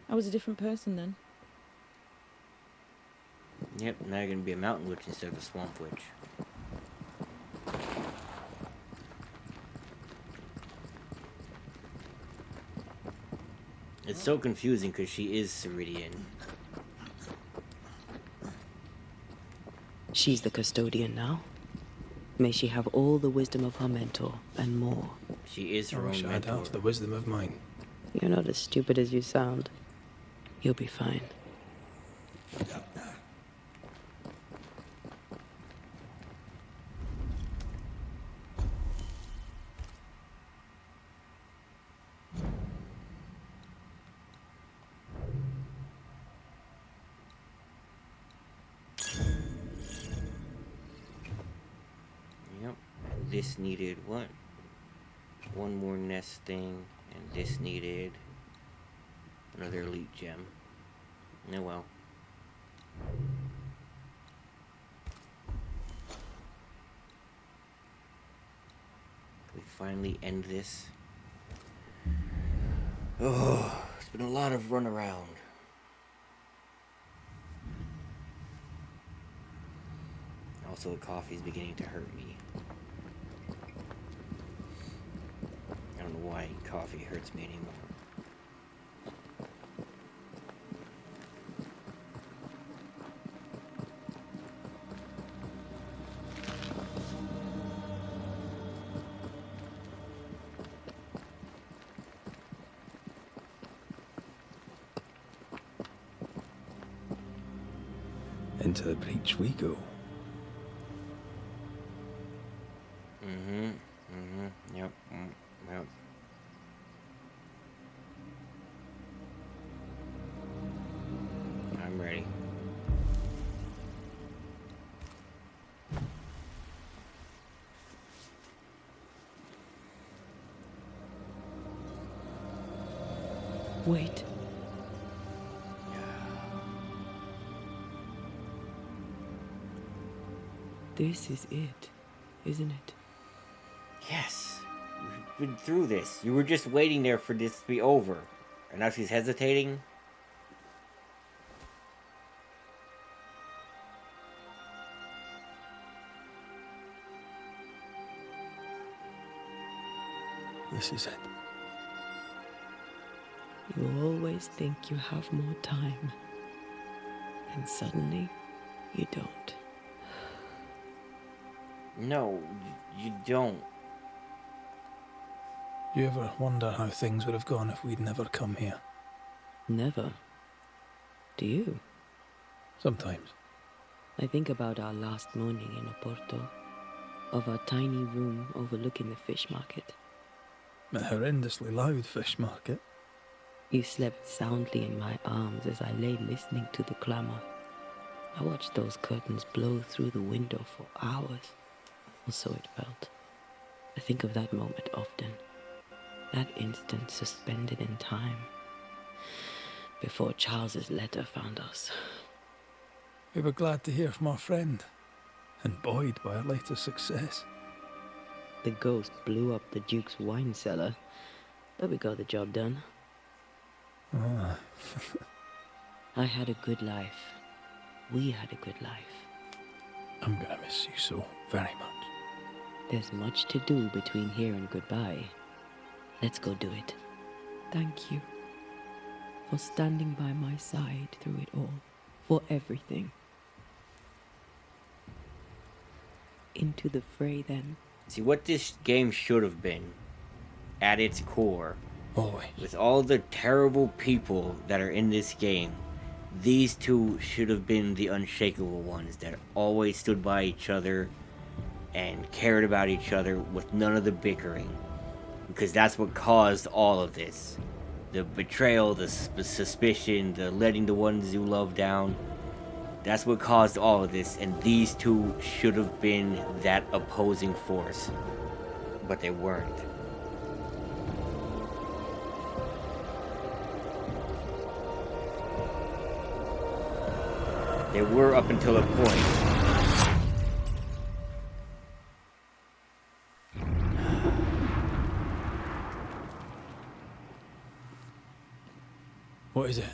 I was a different person then. Yep, now you're gonna be a mountain witch instead of a swamp witch. It's so confusing because she is Ceridian. She's the custodian now. May she have all the wisdom of her mentor and more. She is I her wish own I'd mentor. have the wisdom of mine. You're not as stupid as you sound. You'll be fine. this needed what? One more nest thing, and this needed another elite gem. Oh well. We finally end this. Oh, it's been a lot of run around. Also, the coffee's beginning to hurt me. I don't know why coffee hurts me anymore. Into the breach we go. Yep. Yep. I'm ready. Wait. This is it, isn't it? Yes. We've been through this. You were just waiting there for this to be over. And now she's hesitating. This is it. You always think you have more time. And suddenly, you don't. No, you don't. You ever wonder how things would have gone if we'd never come here? Never. Do you? Sometimes. I think about our last morning in Oporto, of our tiny room overlooking the fish market. A horrendously loud fish market. You slept soundly in my arms as I lay listening to the clamor. I watched those curtains blow through the window for hours, or so it felt. I think of that moment often. That instant suspended in time. Before Charles's letter found us. We were glad to hear from our friend, and buoyed by our latest success. The ghost blew up the Duke's wine cellar, but we got the job done. Ah. I had a good life. We had a good life. I'm gonna miss you so very much. There's much to do between here and goodbye. Let's go do it. Thank you for standing by my side through it all. For everything. Into the fray, then. See, what this game should have been, at its core, Always. with all the terrible people that are in this game, these two should have been the unshakable ones that always stood by each other and cared about each other with none of the bickering. Because that's what caused all of this. The betrayal, the suspicion, the letting the ones you love down. That's what caused all of this, and these two should have been that opposing force. But they weren't. They were up until a point. What is it?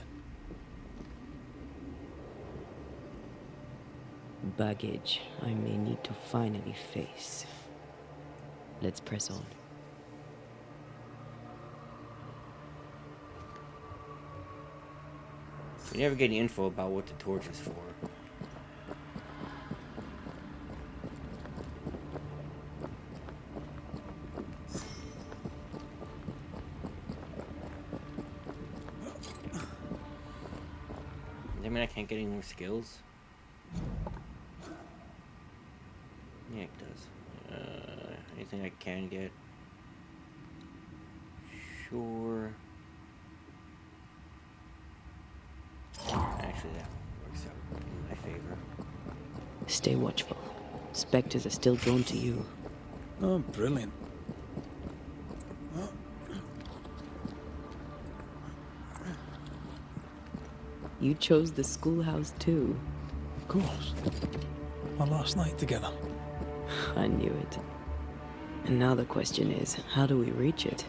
Baggage I may need to finally face. Let's press on. We never get any info about what the torch is for. Does that mean I can't get any more skills? Yeah, it does. Anything I can get? Sure. Actually, that works out in my favor. Stay watchful. Spectres are still drawn to you. Oh, brilliant. You chose the schoolhouse too. Of course. Our last night together. I knew it. And now the question is, how do we reach it?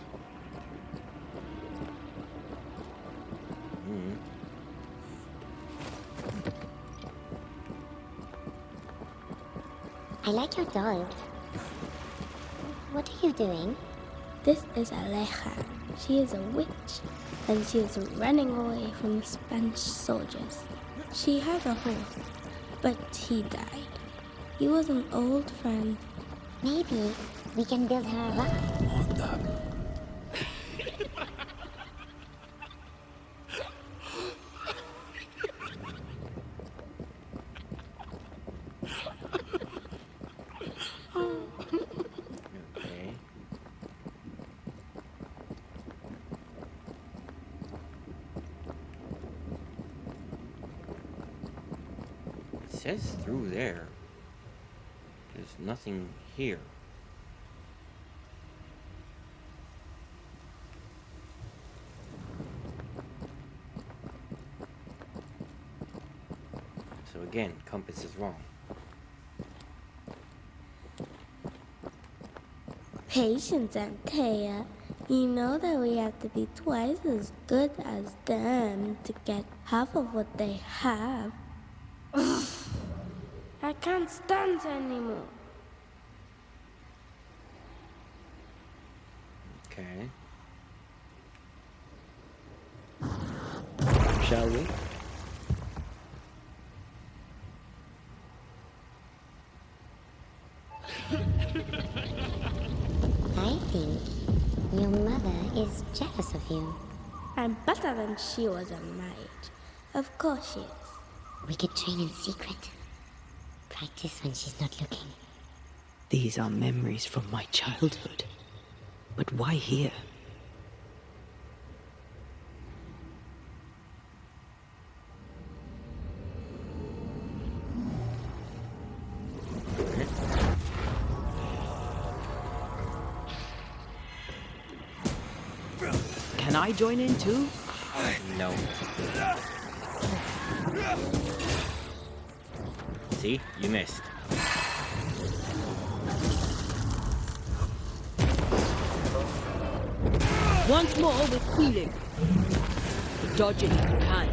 I like your dog. What are you doing? This is Aleja. She is a witch, and she is running away from the Spanish soldiers. She had a horse, but he died. He was an old friend. Maybe we can build her a rock. What the? Okay. It says through there. There's nothing here. So again, compass is wrong. Patience, Antea. You know that we have to be twice as good as them to get half of what they have. Ugh. I can't stand it anymore. Okay. Shall we? I think your mother is jealous of you. I'm better than she was at my age. Of course she is. We could train in secret. Practice when she's not looking. These are memories from my childhood. But why here? Can I join in too? No. See? You missed. Once more with healing. Dodge it if you can.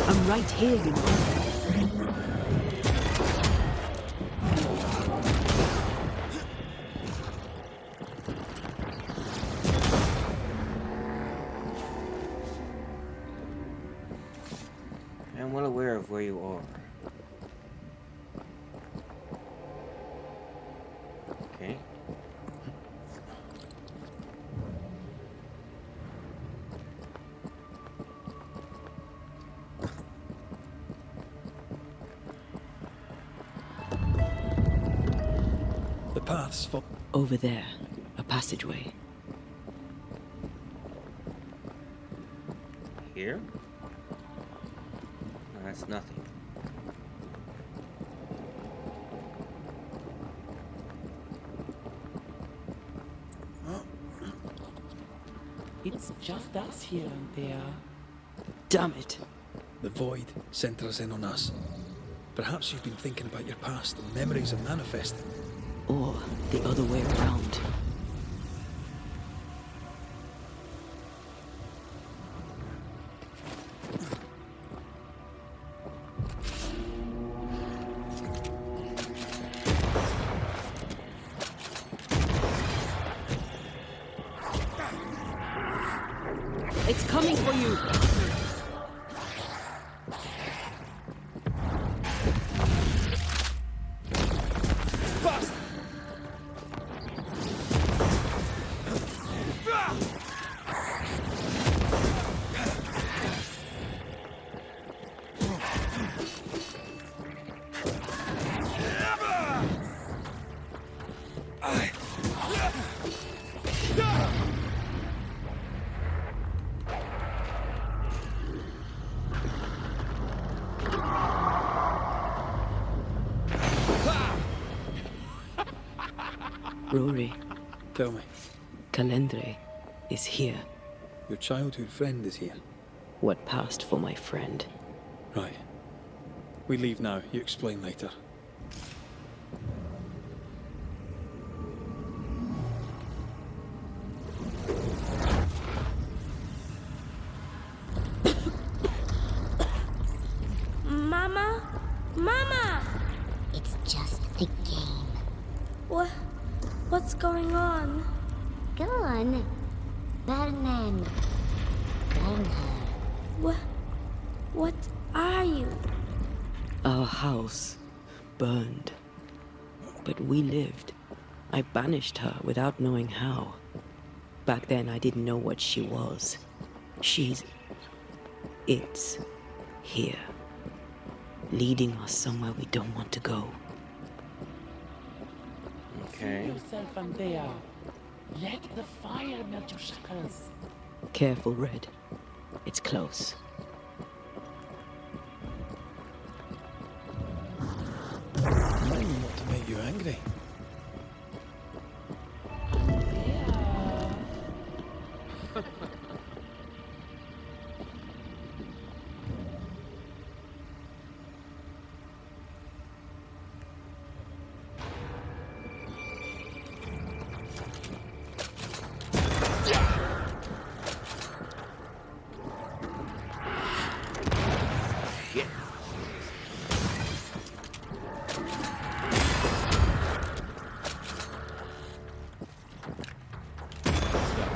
I'm right here, you know. I'm well aware of where you are. Okay. The paths for... Over there, a passageway. Here? No, that's nothing. It's just us here and there. Damn it. The void centres in on us. Perhaps you've been thinking about your past and memories are manifesting. Or the other way around. It's coming for you. Rory, Tell me, Calendre is here. your childhood friend is here. What passed for my friend? Right. We leave now. You explain later. Mama? Mama! It's just a game. What's going on? Go on. Burn them. Burn her. What are you? Our house burned. But we lived. I banished her without knowing how. Back then, I didn't know what she was. It's here. Leading us somewhere we don't want to go. Okay. Yourself, Antea. Let the fire melt your shackles. Careful, Red. It's close. Mine not to make you angry.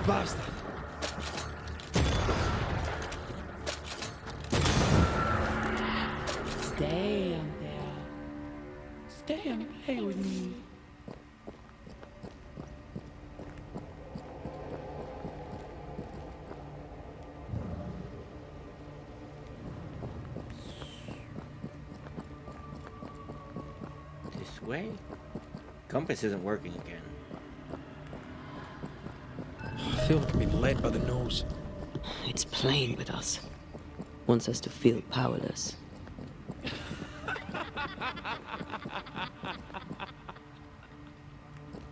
Bastard! Stay, Antea. Stay and play with me. This way? Compass isn't working again. I feel like I'm being led by the nose. It's playing with us. Wants us to feel powerless.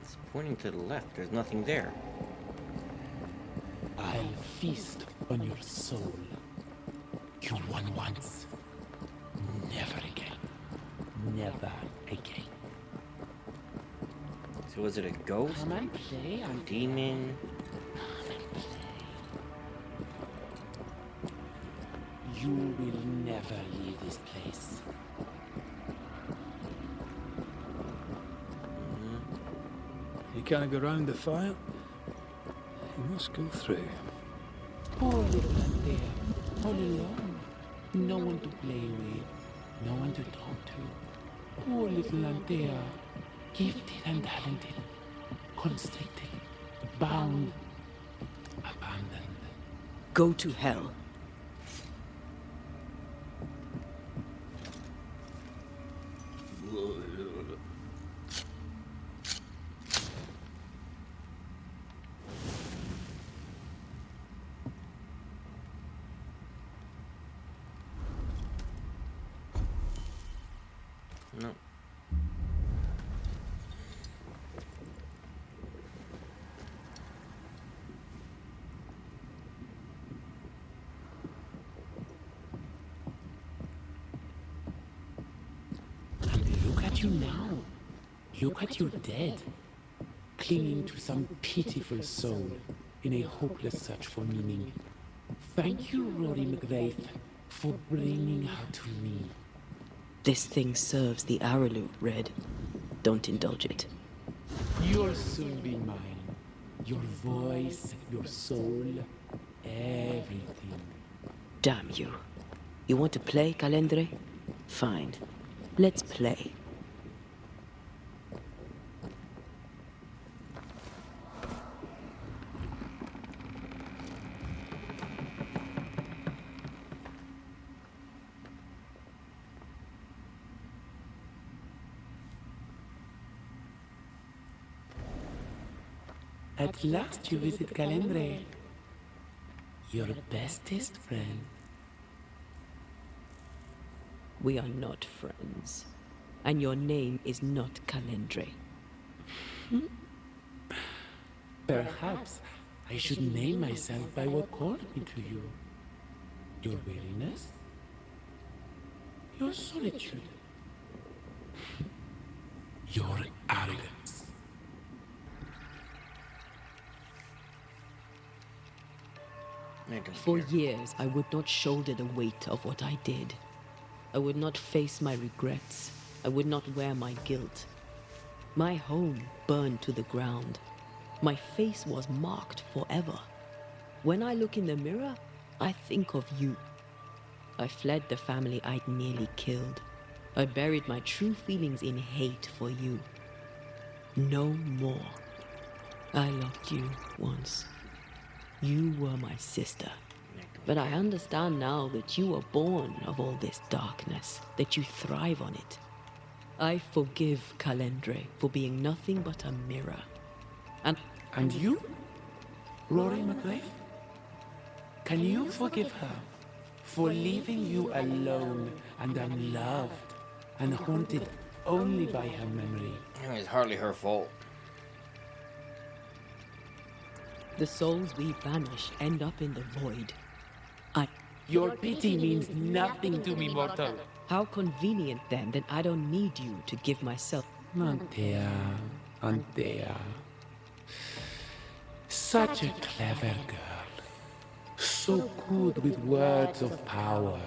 It's pointing to the left. There's nothing there. I'll feast on your soul. You won once. Never again. Never again. So was it a ghost? Come and play, A demon? Come and play. You will never leave this place. You can't go round the fire. You must go through. Poor little Antea, all alone. No one to play with, no one to talk to. Poor little Antea, gifted and talented, constricted, bound, abandoned. Go to hell. No. And look at you now. Look at you dead, clinging to some pitiful soul in a hopeless search for meaning. Thank you, Rory McGrath, for bringing her to me. This thing serves the Araloo, Red. Don't indulge it. You'll soon be mine. Your voice, your soul, everything. Damn you. You want to play, Calendre? Fine. Let's play. At last you visit Calendre, your bestest friend. We are not friends. And your name is not Calendre. Perhaps I should name myself by what called me to you. Your weariness? Your solitude? Your arrogance? For years, I would not shoulder the weight of what I did. I would not face my regrets. I would not wear my guilt. My home burned to the ground. My face was marked forever. When I look in the mirror, I think of you. I fled the family I'd nearly killed. I buried my true feelings in hate for you. No more. I loved you once. You were my sister. But I understand now that you were born of all this darkness, that you thrive on it. I forgive Calendre for being nothing but a mirror. And you? Rory McGrath? Can you forgive her for leaving you alone and unloved and haunted only by her memory? It's hardly her fault. The souls we banish end up in the void. Your pity means nothing to me, mortal. How convenient then that I don't need you to give myself. Antea, Antea. Such a clever girl. So good with words of power.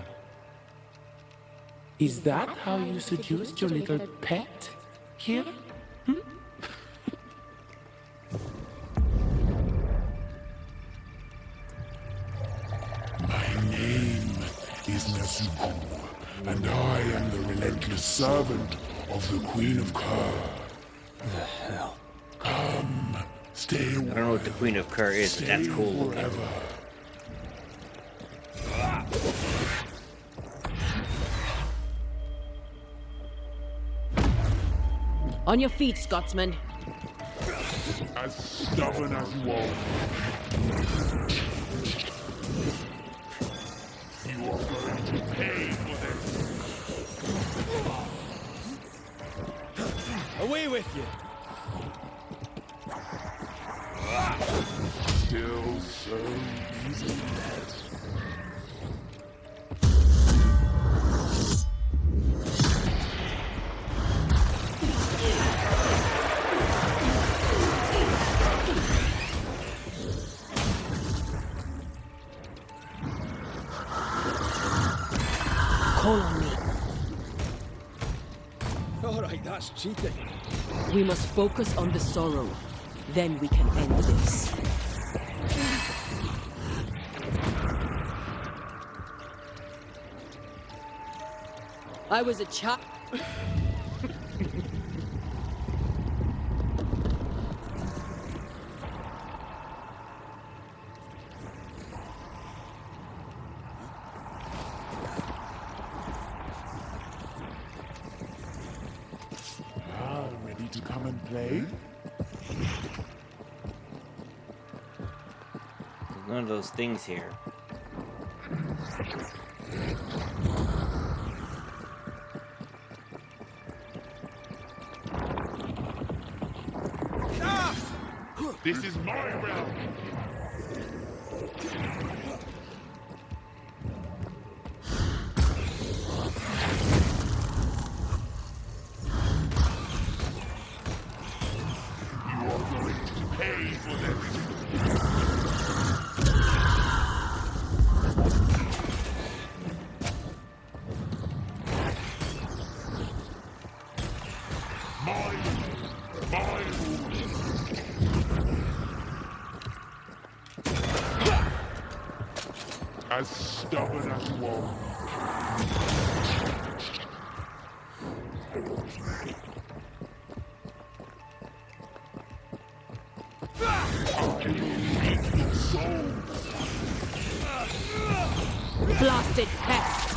Is that how you seduced your little pet here? My name is Nasuku, and I am the relentless servant of the Queen of Kur. The hell? Come, stay a I don't know what the Queen of Kur is, but that's cool. forever. On your feet, Scotsman. As stubborn as you are. You are going to pay for this. Away with you! Still so easy. Call on me. Alright, that's cheating. We must focus on the sorrow. Then we can end this. I was a child. Ready to come and play? There's none of those things here. This is my realm. You are going to pay for this. My as stubborn as you are. I will reap your soul. Blasted pest!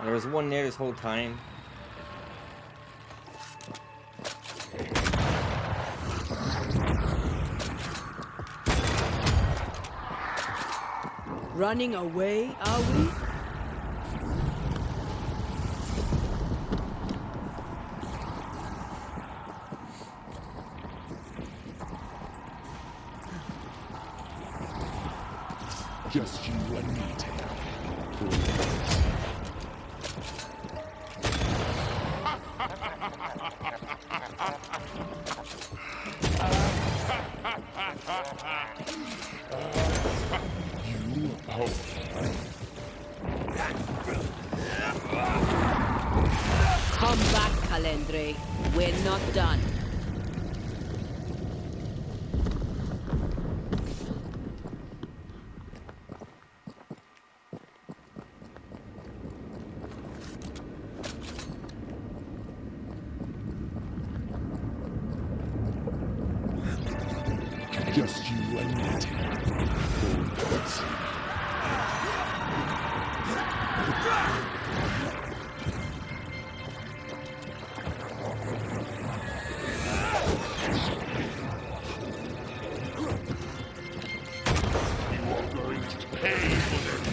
There was one there this whole time. Running away, are we? Just you and me, Taya. You Come back, Calendre. We're not done. Just you and me, Taya. For God's sake. You are going to pay for this.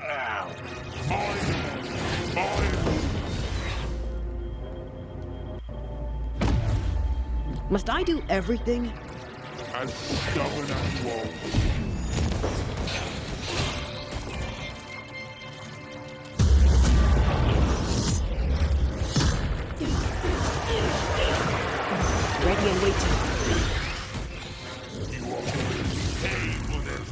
Ow. Mine. Must I do everything? As stubborn as you are. Ready and waiting. You are going to pay for this.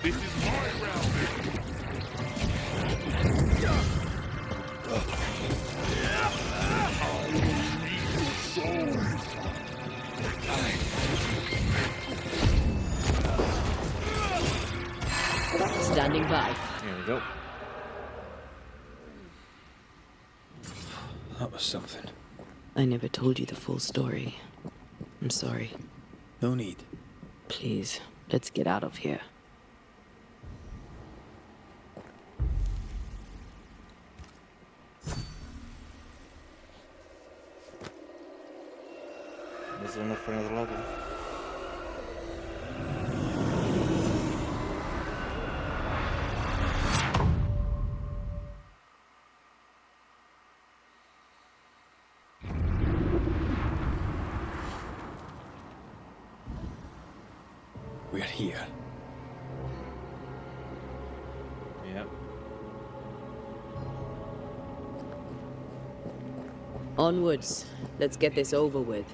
This is my round. I will read your souls. Standing by. There we go. That was something. I never told you the full story. I'm sorry. No need. Please, let's get out of here. This is enough for another level. We're here. Yep. Onwards. Let's get this over with.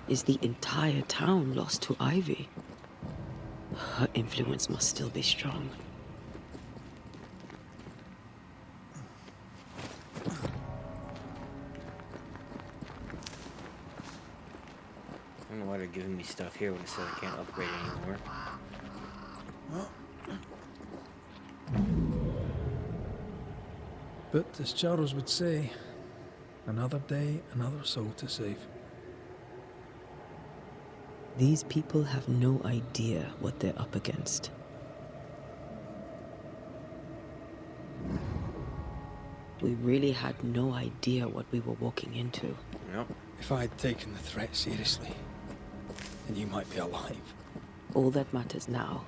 Is the entire town lost to Ivy? Her influence must still be strong. I don't know why they're giving me stuff here when it says I can't upgrade anymore. But as Charles would say, another day, another soul to save. These people have no idea what they're up against. We really had no idea what we were walking into. Yep. If I had taken the threat seriously, then you might be alive. All that matters now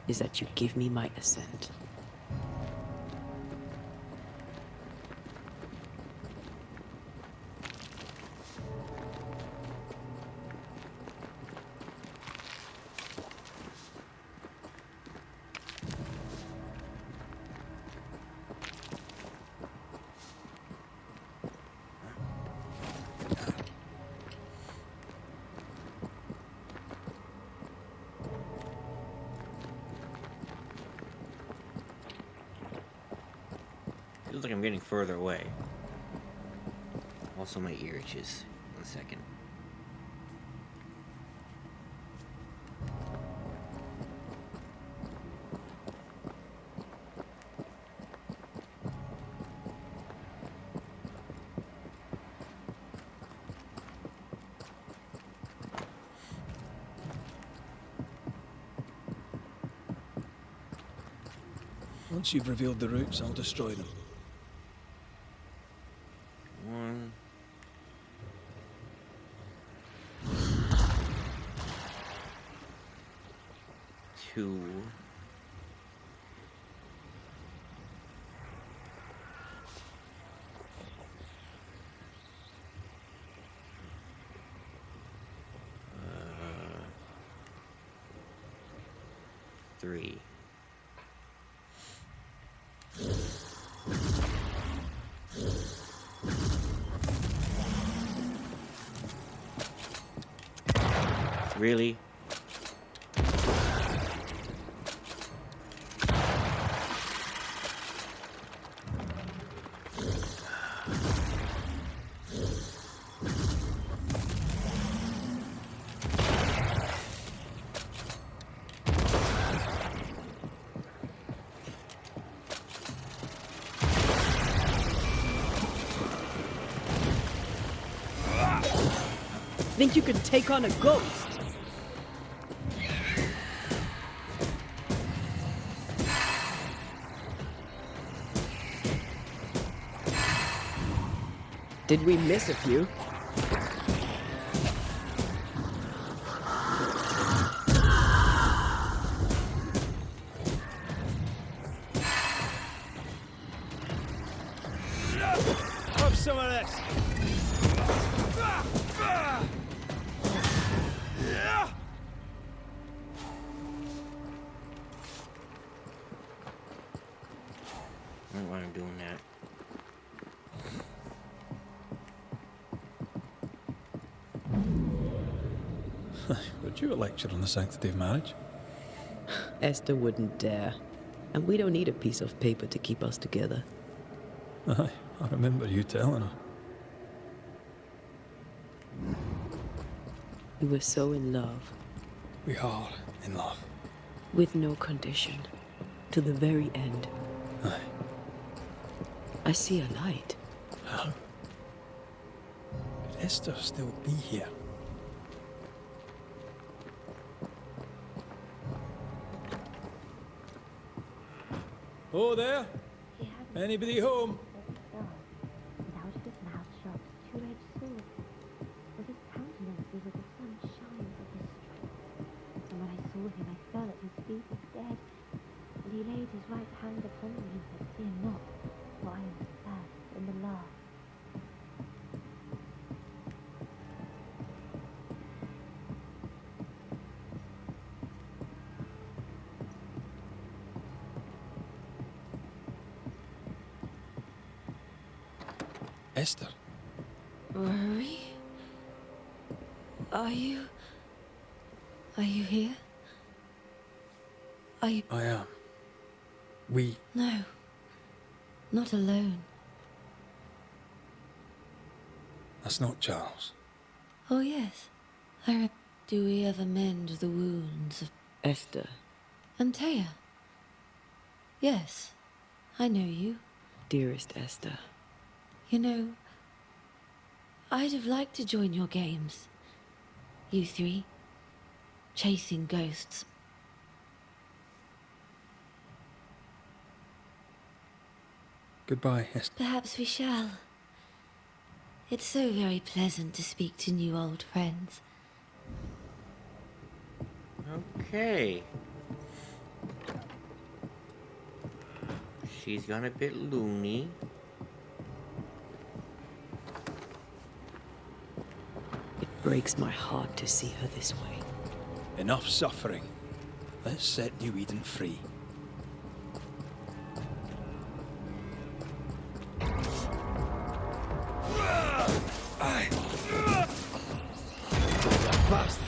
is that you give me my assent. Feels like I'm getting further away. Also, my ear itches. 1 second. Once you've revealed the roots, I'll destroy them. 1, 2. 3. Really? Think you can take on a ghost? Did we miss a few? Have some of this! I don't want him doing that. Would you a lecture on the sanctity of marriage? Esther wouldn't dare. And we don't need a piece of paper to keep us together. Aye, I remember you telling her. We were so in love. We are in love. With no condition. To the very end. Aye. I see a light. How? Could Esther still be here? Oh, there? Anybody home? Out of his mouth shot two-edged sword. With his countenance there was the sunshine of his strength. And when I saw him, I fell at his feet as dead. And he laid his right hand upon me and said, "Fear not, for I am the first and the last." Esther? Rory? Are you here? Are you... I am. We... No. Not alone. That's not Charles. Oh, yes. Do we ever mend the wounds of... Esther. Antea? Yes. I know you. Dearest Esther. You know, I'd have liked to join your games. You three. Chasing ghosts. Goodbye, Esther. Perhaps we shall. It's so very pleasant to speak to new old friends. Okay. She's gone a bit loony. It breaks my heart to see her this way. Enough suffering. Let's set New Eden free. Bastard!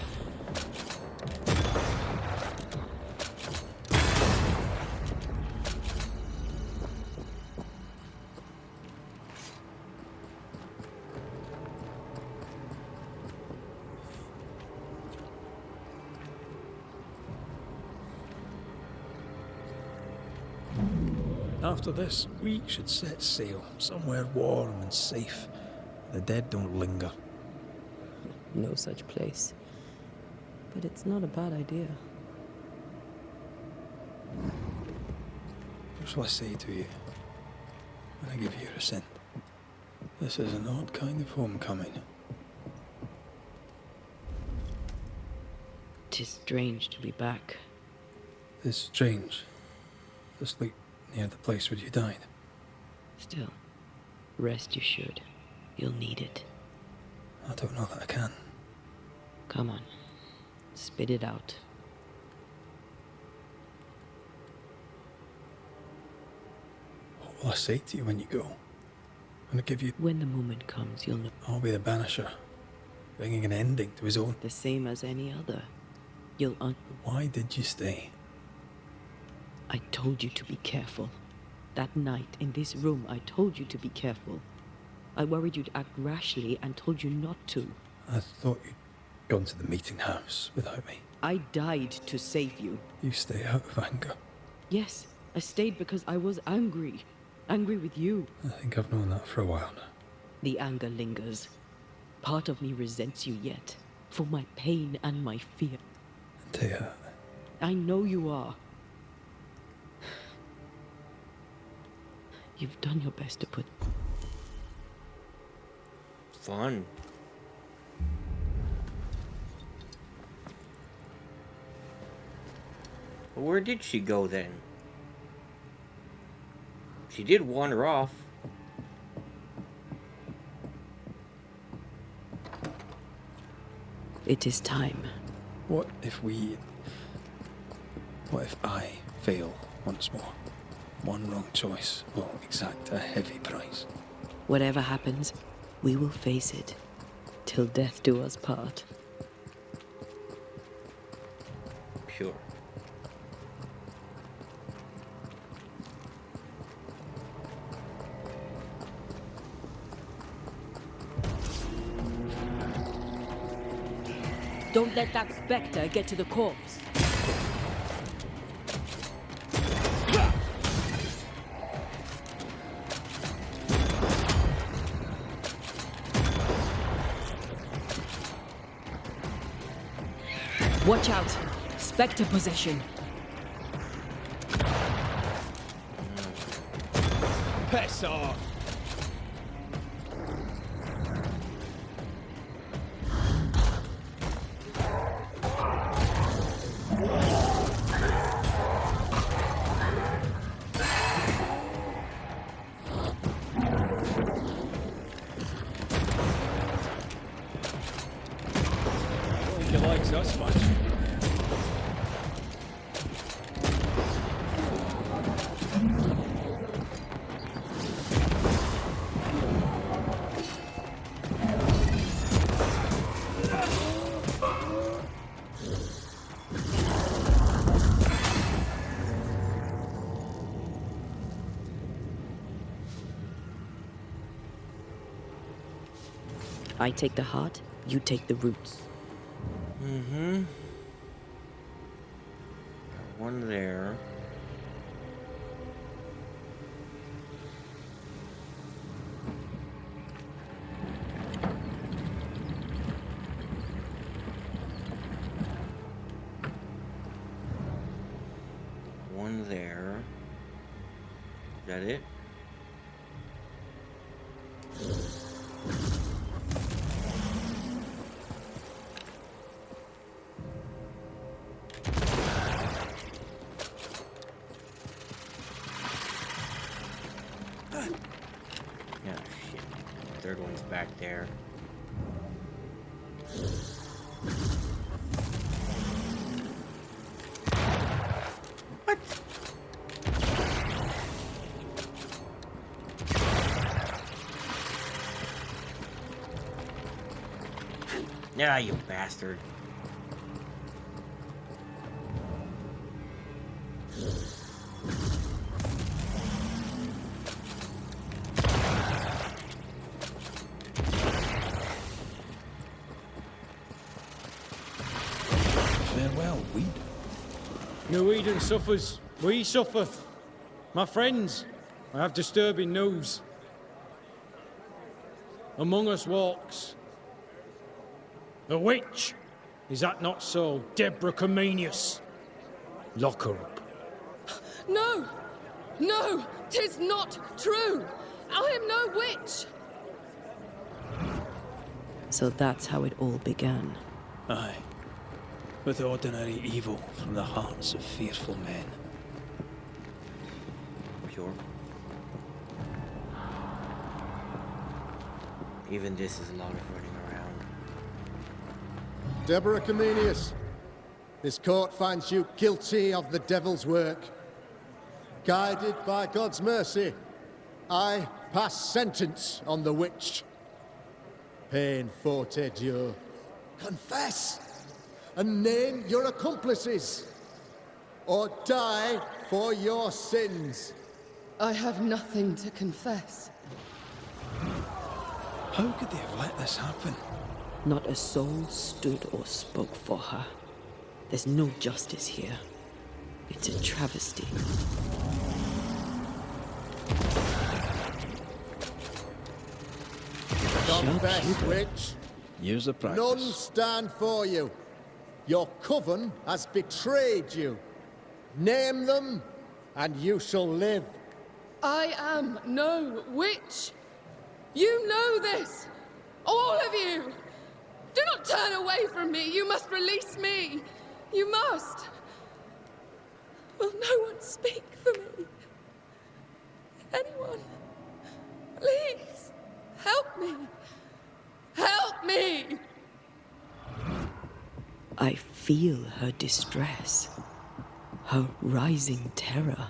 After this, we should set sail somewhere warm and safe. The dead don't linger. No such place. But it's not a bad idea. There's shall I say to you when I give you your assent? This is an odd kind of homecoming. 'Tis strange to be back. It's strange to sleep near the place where you died. Still, rest you should. You'll need it. I don't know that I can. Come on. Spit it out. What will I say to you when you go? When I give you... When the moment comes, you'll know. I'll be the Banisher, bringing an ending to his own. The same as any other. Why did you stay? I told you to be careful. That night, in this room, I told you to be careful. I worried you'd act rashly and told you not to. I thought you'd gone to the meeting house without me. I died to save you. You stay out of anger. Yes, I stayed because I was angry. Angry with you. I think I've known that for a while now. The anger lingers. Part of me resents you yet, for my pain and my fear. Thea. I know you are. You've done your best to put... Fun. Well, where did she go then? She did wander off. It is time. What if I fail once more? One wrong choice will exact a heavy price. Whatever happens, we will face it. Till death do us part. Sure. Don't let that spectre get to the corpse. Watch out! Spectre possession. Piss off! He likes us much. I take the heart, you take the roots. Mm-hmm. Got one there. One there. Is that it? Yeah, shit. Third one's back there. What? Yeah, you bastard. Farewell, weed. New Eden suffers. We suffer. My friends, I have disturbing news. Among us walks a witch. Is that not so, Deborah Comenius? Lock her up. No! No, 'tis not true. I am no witch. So that's how it all began. Aye. With ordinary evil from the hearts of fearful men. Pure. Even this is a lot of running around. Deborah Comenius, this court finds you guilty of the devil's work. Guided by God's mercy, I pass sentence on the witch. Pain forte Dieu. Confess and name your accomplices, or die for your sins. I have nothing to confess. How could they have let this happen? Not a soul stood or spoke for her. There's no justice here. It's a travesty. Confess, witch. Years of practice. None stand for you. Your coven has betrayed you. Name them, and you shall live. I am no witch. You know this. All of you. Do not turn away from me. You must release me. You must. Will no one speak for me? Anyone? Please, help me. Help me! I feel her distress, her rising terror,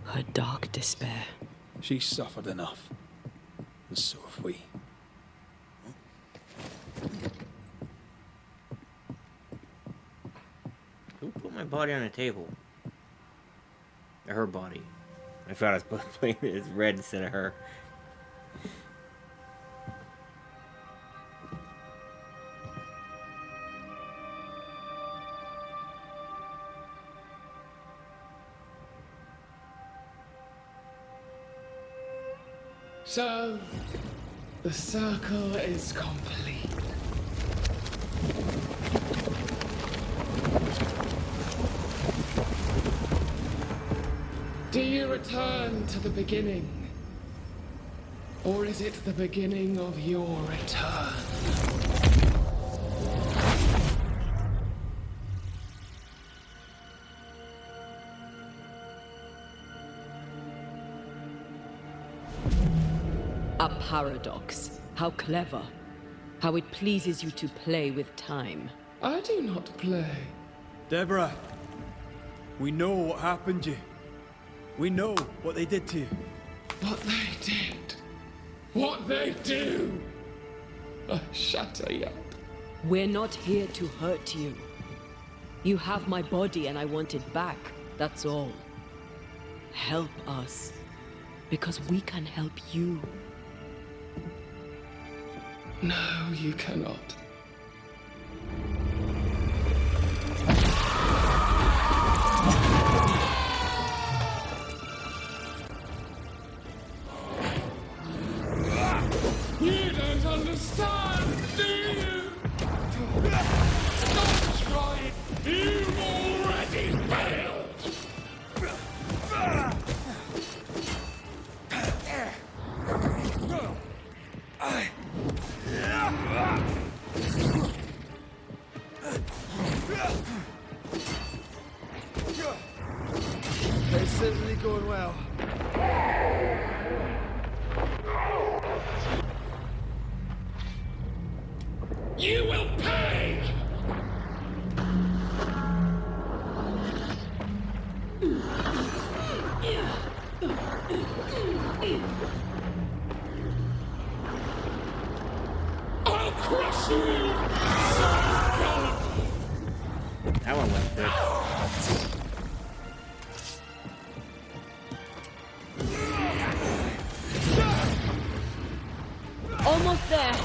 her dark despair. She's suffered enough. And so have we. Who put my body on a table? Her body. I thought I was playing it as red instead of her. So, the circle is complete. Do you return to the beginning? Or is it the beginning of your return? A paradox. How clever. How it pleases you to play with time. I do not play. Deborah, we know what happened to you. We know what they did to you. What they did. What they do. Shatter yet. We're not here to hurt you. You have my body and I want it back. That's all. Help us. Because we can help you. No, you cannot. You don't understand, do you? Stop trying. You've already failed. It's certainly going well. You will pay! I'll crush you! That one went good. Almost there.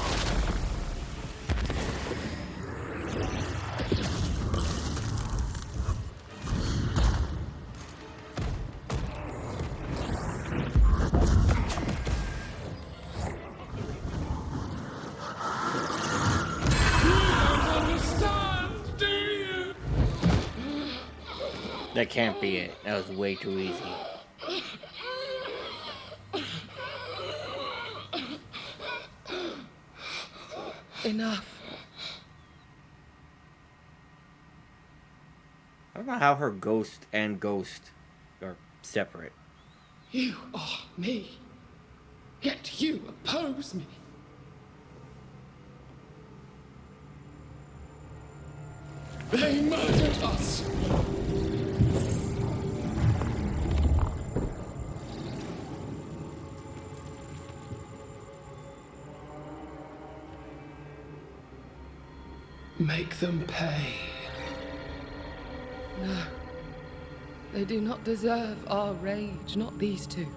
That can't be it. That was way too easy. Enough. I don't know how her ghost and ghost are separate. You are me, yet you oppose me. They murdered us. Make them pay. No. They do not deserve our rage, not these two.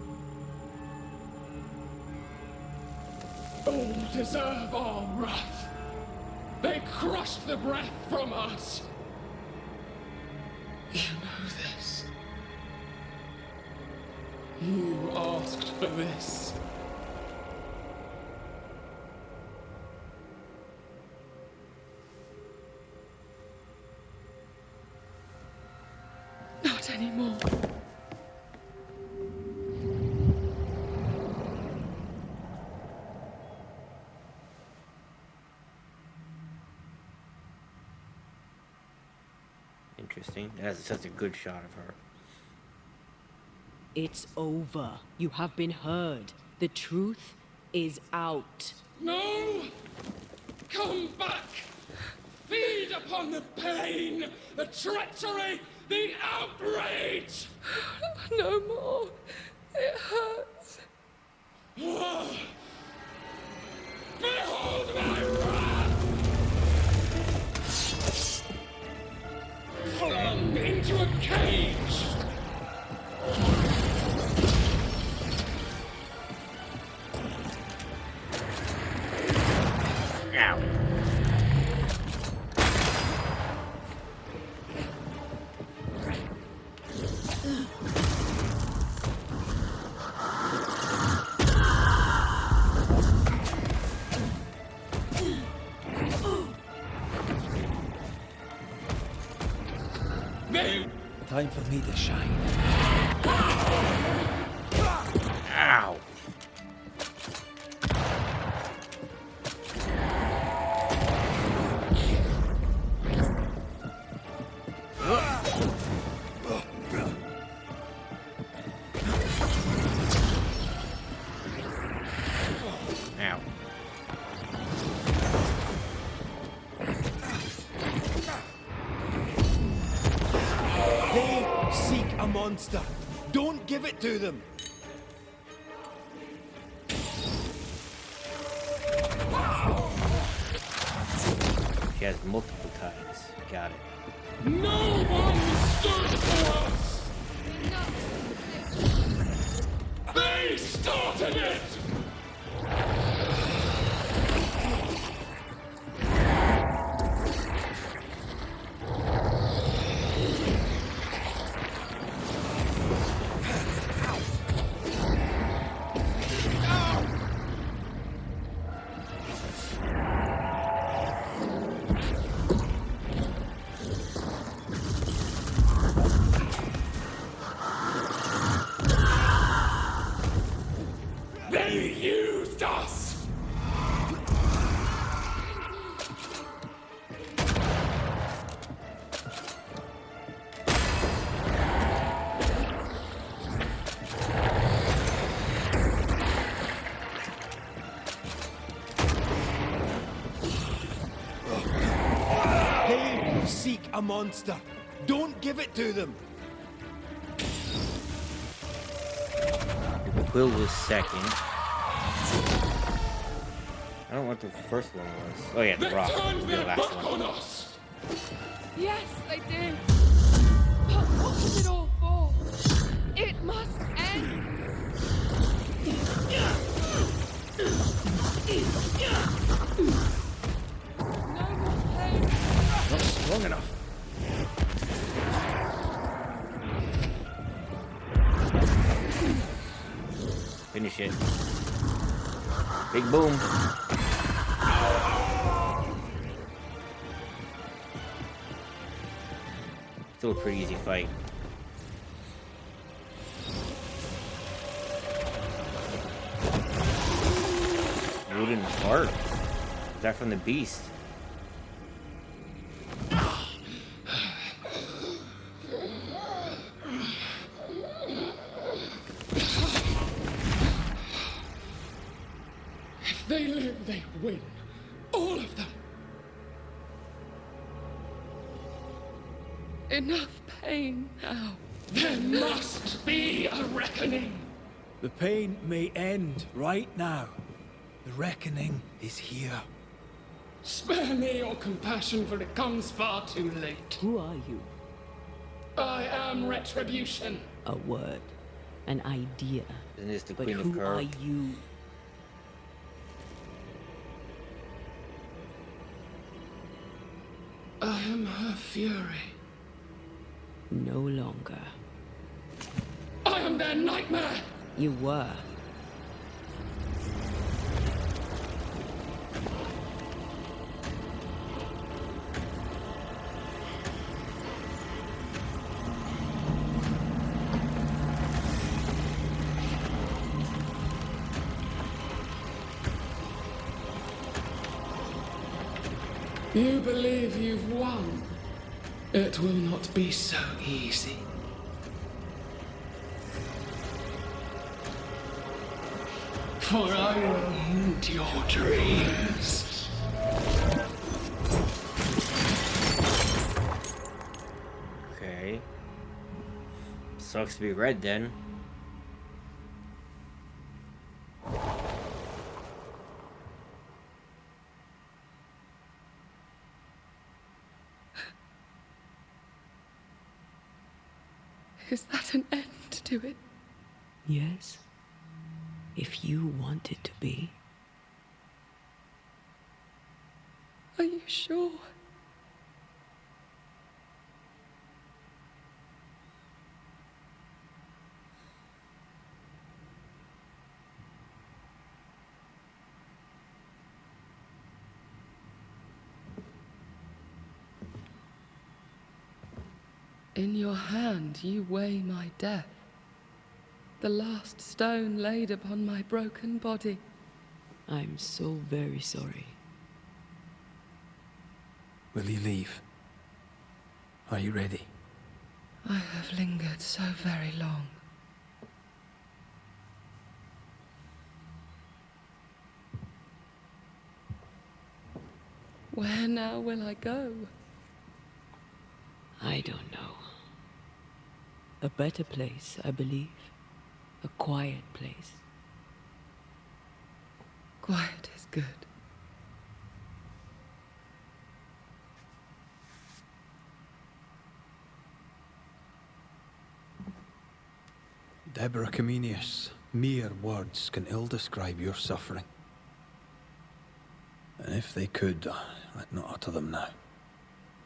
All deserve our wrath. They crushed the breath from us. You know this. You asked for this. Not anymore. Interesting. That's such a good shot of her. It's over. You have been heard. The truth is out. No! Come back! Feed upon the pain, the treachery, the outrage! No more. It hurts. Behold my wrath! Flung into a cage! Ow. Time for me to shine. Ow. Ow. They seek a monster. Don't give it to them. She has multiple times. Got it. No one stood for us! They started it! They used us! They seek a monster. Don't give it to them. Quill was second. I don't know what the first one was. Oh yeah, the They rock. turned The their last back one. on us! Yes, they did. But what was it all for? It must end. No more pain. Not strong enough. Finish it. Big boom. Still a pretty easy fight. Wooden heart. Is that from the beast? If they live, they win. All of them. Enough pain now. There must be a reckoning. The pain may end right now. The reckoning is here. Spare me your compassion, for it comes far too late. Who are you? I am Retribution. A word. An idea. Isn't this the But Queen of who are Curve? you? I am her fury. No longer. I am their nightmare. You were. You believe you've won. It will not be so easy. For I will haunt your dreams. Okay. Sucks to be red then. Is that an end to it? Yes. If you want it to be. Are you sure? In your hand you weigh my death, the last stone laid upon my broken body. I'm so very sorry. Will you leave? Are you ready? I have lingered so very long. Where now will I go? I don't know. A better place, I believe. A quiet place. Quiet is good. Deborah Comenius, mere words can ill describe your suffering. And if they could, I'd not utter them now.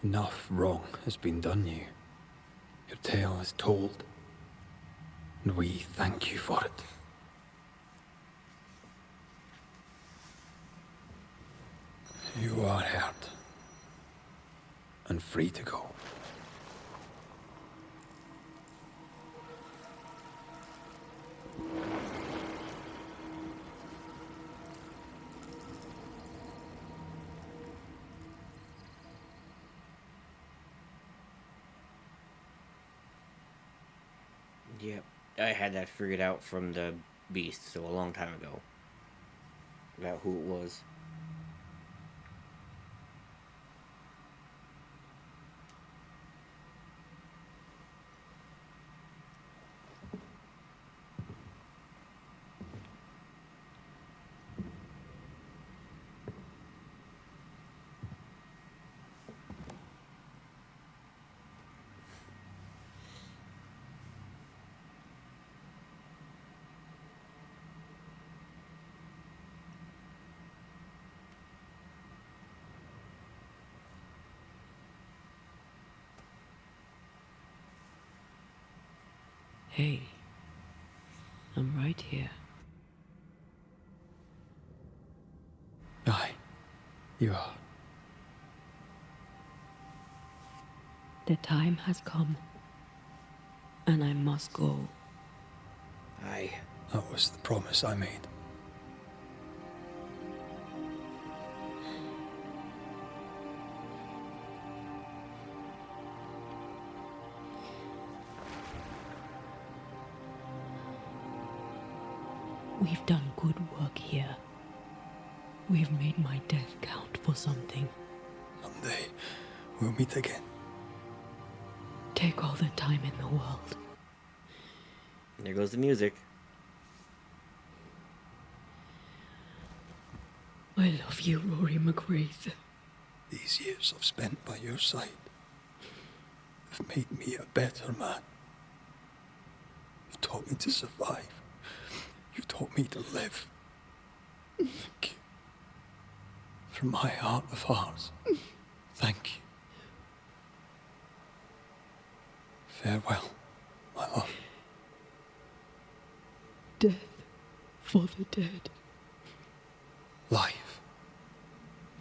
Enough wrong has been done you. Your tale is told, and we thank you for it. You are heard, and free to go. Yep, I had that figured out from the beast, so a long time ago. About who it was. Hey, I'm right here. Aye, you are. The time has come, and I must go. Aye. That was the promise I made. We've done good work here. We've made my death count for something. Someday we'll meet again. Take all the time in the world. There goes the music. I love you, Rory McGrath. These years I've spent by your side have made me a better man. You've taught me to survive. You've taught me to live. Thank you. From my heart of hearts, thank you. Farewell, my love. Death for the dead. Life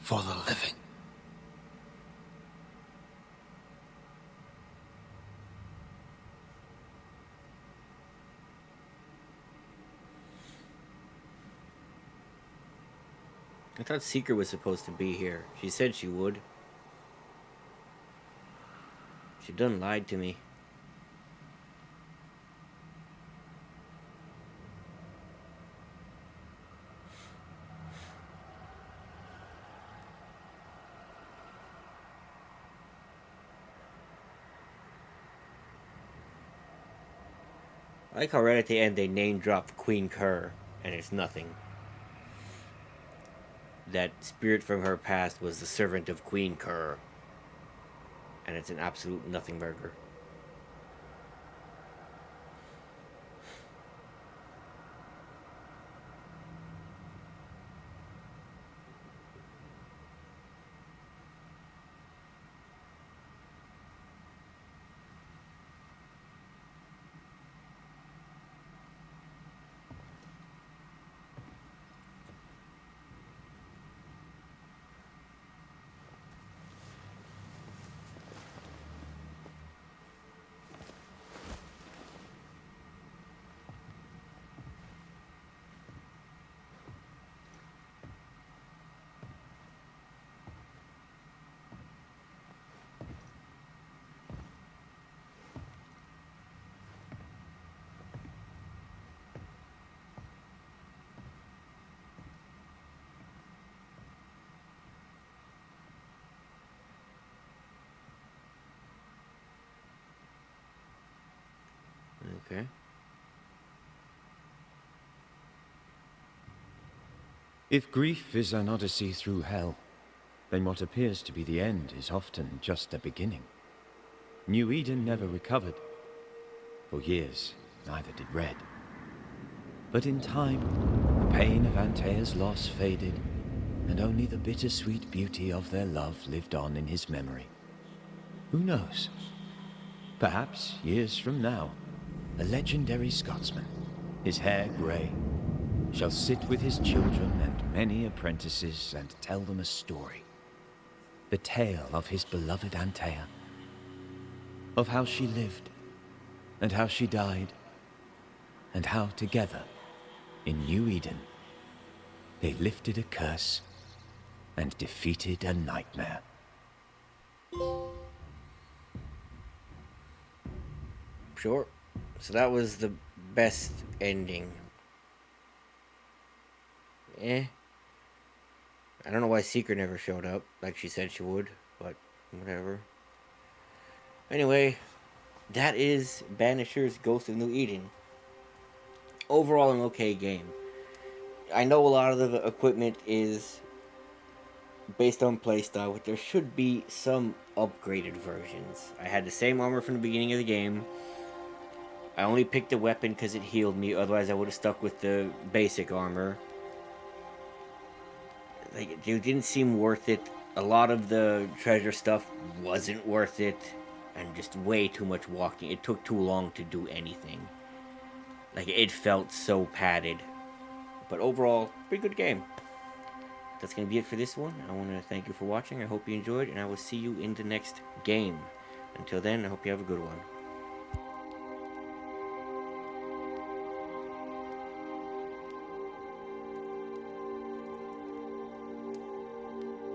for the living. I thought Seeker was supposed to be here. She said she would. She done lied to me. I like how right at the end they name drop Queen Kerr, and it's nothing. That spirit from her past was the servant of Queen Kerr, and it's an absolute nothing burger. Okay. If grief is an odyssey through hell, then what appears to be the end is often just the beginning. New Eden never recovered. For years, neither did Red. But in time, the pain of Antaea's loss faded, and only the bittersweet beauty of their love lived on in his memory. Who knows? Perhaps, years from now, a legendary Scotsman, his hair grey, shall sit with his children and many apprentices and tell them a story. The tale of his beloved Antaea. Of how she lived, and how she died, and how together, in New Eden, they lifted a curse and defeated a nightmare. Sure. So that was the best ending. I don't know why Seeker never showed up, like she said she would, but whatever. Anyway, that is Banishers Ghost of New Eden. Overall, an okay game. I know a lot of the equipment is based on playstyle, but there should be some upgraded versions. I had the same armor from the beginning of the game. I only picked the weapon because it healed me, otherwise I would have stuck with the basic armor. Like, it didn't seem worth it. A lot of the treasure stuff wasn't worth it, and just way too much walking. It took too long to do anything. Like, it felt so padded. But overall, pretty good game. That's going to be it for this one. I want to thank you for watching. I hope you enjoyed, and I will see you in the next game. Until then, I hope you have a good one.